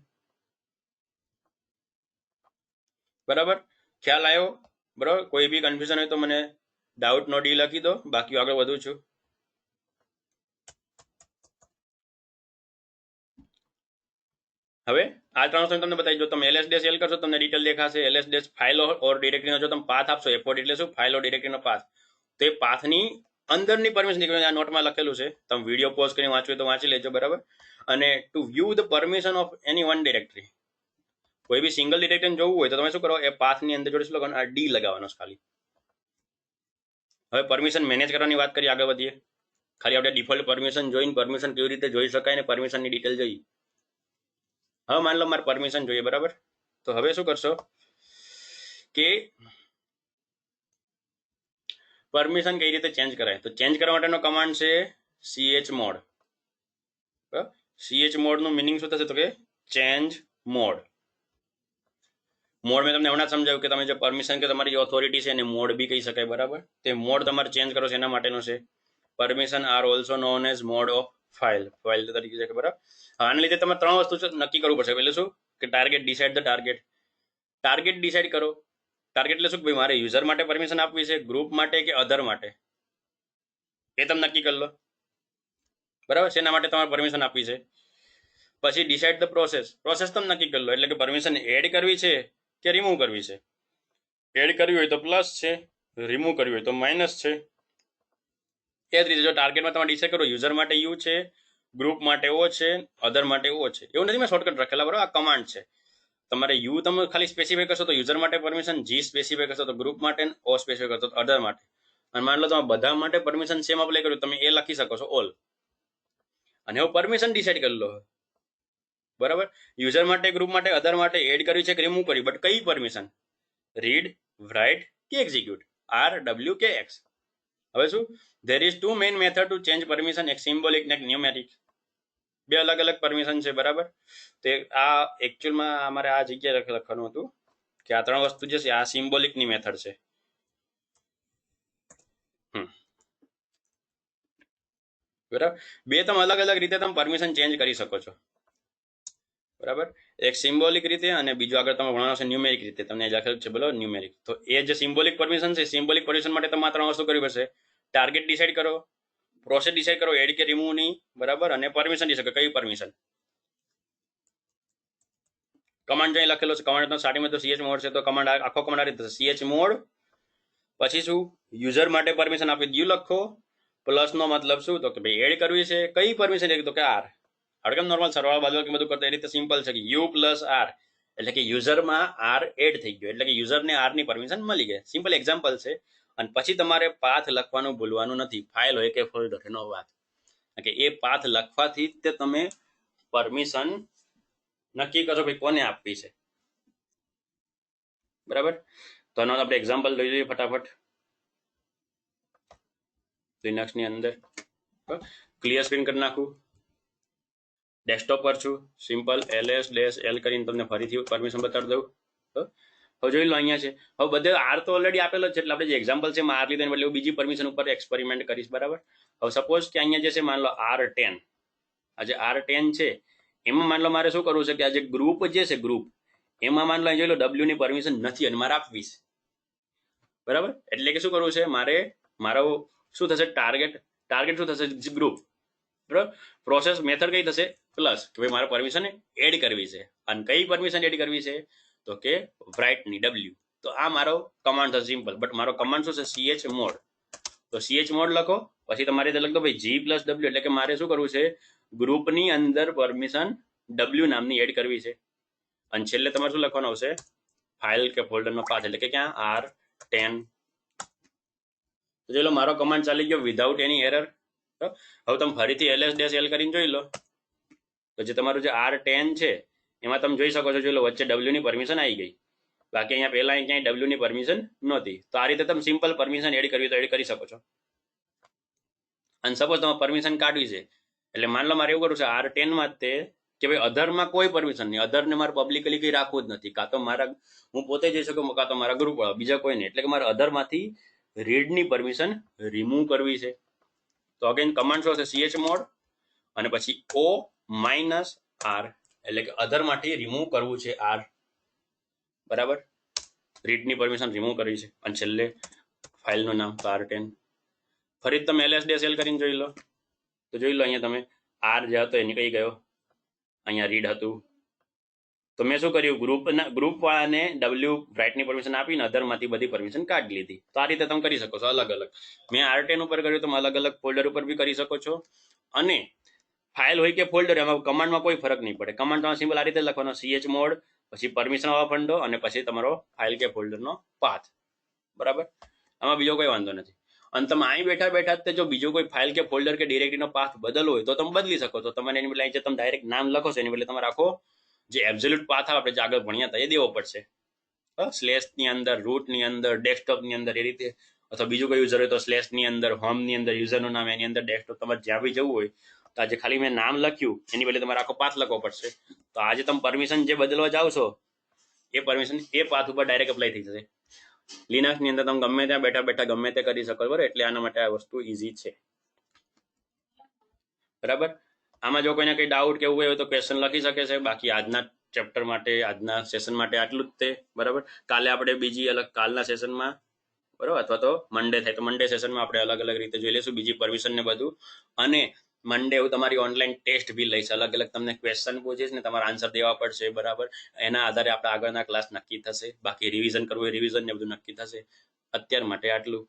બરાબર, ખ્યાલ આવ્યો? બરાબર, કોઈ બી કન્ફ્યુઝન હોય તો મને ડાઉટ નો ડી લખી દો, બાકી આગળ વધુ છું. હવે આ ત્રણ તમને બતાવી, જો તમે એલએસ ડેશ એલ કરશો તમને ડિટેલ દેખાશે. એલએસ ડેશ ફાઇલ ઓર ડિરેક્ટરીનો જો તમે પાથ આપશો, એફઓર્ડ એટલે શું, ફાઇલ ઓર ડિરેક્ટરીનો પાથ, તો એ પાથની અંદરની પરમિશન નીકળે. આ નોટમાં લખેલું છે, તમે વિડીયો પોઝ કરીને વાંચવું હોય તો વાંચી લેજો. બરાબર, અને to view the permission of any one directory, કોઈ બી સિંગલ ડિરેક્ટરી જોવું હોય તો તમે શું કરો, એ પાથની અંદર જોડે શું લગાવવાનું, આ ડી લગાવવાનો ખાલી. હવે પરમિશન મેનેજ કરવાની વાત કરીએ, આગળ વધીએ. ખાલી આપણે ડિફોલ્ટ પરમિશન જોઈને પરમિશન કેવી રીતે જોઈ શકાય ને પરમિશનની ડિટેલ જોઈએ. હવે માની લો મારે પરમિશન જોઈએ. બરાબર, તો હવે શું કરશો કે પરમિશન કઈ રીતે ચેન્જ કરાય, તો ચેન્જ કરવા માટેનો કમાન્ડ છે chmod. chmod નું મિનિંગ શું થશે, તો કે ચેન્જ મોડ. મોડ મેં તમને હમણાં સમજાવ્યું કે તમે જે પરમિશન કે તમારી જે ઓથોરિટી છે એને મોડ બી કહી શકાય. બરાબર, તે મોડ તમારે ચેન્જ કરો છો એના માટેનો છે. Permission are also known as mode of file તરીકે છે. બરાબર, આના લીધે તમે ત્રણ વસ્તુ નક્કી કરવું પડશે. એટલે શું કે target, decide the target. Target decide કરો. ટાર્ગેટ એટલે શું, ભાઈ મારે યુઝર માટે પરમિશન આપવી છે, ગ્રુપ માટે કે અધર માટે, એ તમે નક્કી કરી લો. બરાબર, શેના માટે તમારે પરમિશન આપવી છે. પછી ડિસાઇડ ધ પ્રોસેસ તમે નક્કી કરી લો, એટલે કે પરમિશન એડ કરવી છે કે રિમૂવ કરવી છે. એડ કરવી હોય તો પ્લસ છે, રિમૂવ કરવી હોય તો માઇનસ છે. એ જ રીતે જો ટાર્ગેટમાં તમે ડિસાઇડ કરો યુઝર માટે યુ છે, ગ્રુપ માટે ઓ છે, અધર માટે ઓ છે. એવું નથી મેં શોર્ટકટ રખેલા, બરાબર, આ કમાન્ડ છે. તમારે યુ તમે ખાલી સ્પેસિફાઈ કરશો તો યુઝર માટે પરમિશન, જી સ્પેસિફાઈ કરશો તો ગ્રુપ માટે, ઓ સ્પેસિફાઈ કરશો તો અધર માટે. અને માની લો તમે બધા માટે પરમિશન સેમ અપ્લાય કર્યું, તમે એ લખી શકો છો ઓલ. અને હવે પરમિશન ડિસાઇડ કરી લો. બરાબર, યુઝર માટે, ગ્રુપ માટે, અધર માટે એડ કરવી છે કે રિમૂવ કરવી, બટ કઈ પરમિશન, રીડ, રાઇટ કે એક્ઝિક્યુટ, આર, ડબલ્યુ કે એક્સ. હવે શું, there is two main method to change permission, એક સિમ્બોલિક ને એક ન્યુમેરિક. બે અલગ અલગ પરમિશન છે. બરાબર, તે આ એકચ્યુઅલમાં અમારે આ જગ્યાએ લખવાનું હતું કે આ ત્રણ વસ્તુ જે છે આ સિમ્બોલિકની મેથડ છે. બરાબર, બે તમે અલગ અલગ રીતે તમે પરમિશન ચેન્જ કરી શકો છો. બરાબર, એક સિમ્બોલિક રીતે અને બીજું આગળ તમે ભણવાનો છે ન્યુમેરિક રીતે. તમને લખેલું છે બોલો ન્યુમેરિક. તો એ જે સિમ્બોલિક પરમિશન છે, સિમ્બોલિક પરમિશન માટે તમારે ત્રણ વસ્તુ કરવી પડશે. ટાર્ગેટ ડિસાઇડ કરો, પ્રોસેસ ડિસાઇડ કરો, એડ કે રિમૂવ ની. બરાબર, અને પરમિશન ડિસાઇડ કરો, કઈ પરમિશન. કમાન્ડ જો લખેલો છે, કમાન્ડ સ્ટાર્ટિંગમાં તો chmod છે, તો કમાન્ડ આખો કમાન્ડ આ રીતે થશે, chmod પછી શું યુઝર માટે પરમિશન આપી દઉં લખો. પ્લસ નો મતલબ શું, તો કે ભાઈ એડ કરવી છે, કઈ પરમિશન, તો કે આર. હવે કેમ નોર્મલ સરવાળા બાદબાકી કે બધું કરતા એ રીતે સિમ્પલ છે કે યુ પ્લસ આર, એટલે કે યુઝરમાં આર એડ થઈ ગયો, એટલે કે યુઝરને આર ની પરમિશન મળી ગઈ. સિમ્પલ એક્ઝામ્પલ છે. અને પછી તમારે પાથ લખવાનું ભૂલવાનું નથી, ફાઇલ હોય કે ફોલ્ડર, એનો વાત કે એ પાથ લખવાથી જ તમે પરમિશન નક્કી કરો ભાઈ કોને આપવી છે. બરાબર, તો આનો આપણે એક્ઝામ્પલ લઈ લઈએ ફટાફટ લિનક્સ ની અંદર. ક્લિયર સ્ક્રીન કરી નાખું, ડેસ્કટોપ પર છું, સિમ્પલ ls-l કરીને તમને ફરીથી પરમિશન બતાવી દઉં. હવે જોઈ લો અહીંયા છે. હવે બધે આર તો ઓલરેડી આપેલો છે, એટલે આપણે જે એક્ઝામ્પલ છે આર લીધે એટલે બીજી પરમિશન ઉપર એક્સપેરિમેન્ટ કરીશ. બરાબર, હવે સપોઝ કે અહીંયા જે છે માન લો R10, આ જે R10 છે એમાં માન લો મારે શું કરવું છે કે આ જે ગ્રુપ જે છે ગ્રુપ એમાં માન લો જોઈ લો W ની પરમિશન નથી અને મારે આપવી છે. બરાબર, એટલે કે શું કરવું છે મારે, મારો શું થશે ટાર્ગેટ શું થશે ગ્રુપ. બરાબર, પ્રોસેસ મેથડ કઈ થશે પ્લસ, કે ભાઈ મારે પરમિશન એડ કરવી છે. અને કઈ પરમિશન એડ કરવી છે, તો કે રાઇટ ની W. તો આ મારો કમાન્ડ થશે સિમ્પલ, બટ મારો કમાન્ડ શું છે chmod. તો chmod લખો, પછી તમારે લખી દો ભાઈ G પ્લસ W, એટલે કે મારે શું કરવું છે ગ્રુપની અંદર પરમિશન W નામની એડ કરવી છે. અને છેલ્લે તમારે શું લખવાનું આવશે, ફાઇલ કે ફોલ્ડરનો પાથ, એટલે કે ક્યાં R10. તો ચલો મારો કમાન્ડ ચાલી ગયો વિધાઉટ એની એરર. બરાબર. હવે તમે ફરીથી LS-L કરીને જોઈ લો તો જે તમારું જે R10 છે એમાં તમે જોઈ શકો છો, જોઈ લો વચ્ચે W ની પરમિશન આવી ગઈ, બાકી અહીંયા પહેલા ક્યાંય W ની પરમિશન નહોતી. તો આ રીતે તમે સિમ્પલ પરમિશન એડ કરવી તો એડ કરી શકો છો. અને સપોઝ તમારે પરમિશન કાઢવી છે એટલે માન લો મારે એવું કરવું છે R10 માં તે કે ભાઈ અધરમાં કોઈ પરમિશન નહીં, અધરને મારે પબ્લિકલી કંઈ રાખવું જ નથી, કાં તો મારા હું પોતે જઈ શકું કાં તો મારા ગ્રુપ વાળા, બીજા કોઈ નહીં. એટલે કે મારે અધરમાંથી રીડની પરમિશન રિમૂવ કરવી છે. તો અગેન કમાન્ડ શું હશે? chmod અને પછી O-R, એટલે કે અધરમાંથી રિમૂવ કરવું છે R, બરાબર. રીડની પરમિશન રિમૂવ કરવી છે. અને છેલ્લે ફાઇલનું નામ તો R10. ફરી તમે LS-L કરીને જોઈ લો તો જોઈ લો અહીંયા તમે R જે હતો એ નીકળી ગયો, અહીંયા રીડ હતું. તો મેં શું કર્યું, ગ્રુપ વાળાને W રાઇટની પરમિશન આપીને અધરમાંથી બધી પરમિશન કાઢી લીધી. તો આ રીતે તમે કરી શકો છો અલગ અલગ. મેં R10 ઉપર કર્યું, તમે અલગ અલગ ફોલ્ડર ઉપર બી કરી શકો છો. અને ફાઇલ હોય કે ફોલ્ડર એમાં કમાન્ડમાં કોઈ ફરક નહીં પડે. કમાન્ડ તમારે સિમ્પલ આ રીતે લખવાનો chmod, પછી પરમિશન વાળો ફંડો અને પછી તમારો ફાઇલ કે ફોલ્ડરનો પાથ, બરાબર. આમાં બીજો કોઈ વાંધો નથી. અને તમે અહીં બેઠા બેઠા જો બીજો કોઈ ફાઇલ કે ફોલ્ડર કે ડિરેક્ટરીનો પાથ બદલવો હોય તો તમે બદલી શકો છો. તમારે એની બદલે જે તમે ડાયરેક્ટ નામ લખો છો એની બદલે તમારે આખો જે એબ્સોલ્યુટ પાથ આપણે જે આગળ ભણ્યા હતા એ દેવો પડશે. સ્લેશની અંદર, રૂટની અંદર, ડેસ્કટોપની અંદર એ રીતે, અથવા બીજું કોઈ યુઝર હોય તો સ્લેશની અંદર, હોમની અંદર યુઝરનું નામ, એની અંદર ડેસ્કટોપ, તમારે જ્યાં બી જવું હોય તો આજે ખાલી મેં નામ લખ્યું એની બદલે તમારે આખો પાથ લખવો પડશે. તો આજે તમે પરમિશન જે બદલવા જાઓ છો એ પરમિશન એ પાથ ઉપર ડાયરેક્ટ અપ્લાય થઈ જશે. લિનક્સની અંદર તમે ગમે ત્યાં બેઠા બેઠા ગમે તે કરી શકો, બરાબર. એટલે આના માટે આ વસ્તુ ઇઝી છે, બરાબર. આમાં જો કોઈને કંઈ ડાઉટ કે એવું હોય તો ક્વેશ્ચન લખી શકે છે. બાકી આજના ચેપ્ટર માટે, આજના સેશન માટે આટલું જ તે, બરાબર. કાલે આપણે બીજી અલગ કાલના સેશનમાં, બરાબર, અથવા તો મંડે થાય તો મંડે સેશનમાં આપણે અલગ અલગ રીતે જોઈ લઈશું બીજી પરમિશન ને બધું. અને મંડે હું તમારી ઓનલાઈન ટેસ્ટ બી લઈશ, અલગ અલગ તમને ક્વેશ્ચન પૂછીશ ને તમારા આન્સર દેવા પડશે, બરાબર. એના આધારે આપણા આગળના ક્લાસ નક્કી થશે. બાકી રિવિઝન કરવું હોય રિવિઝન ને બધું નક્કી થશે. અત્યાર માટે આટલું.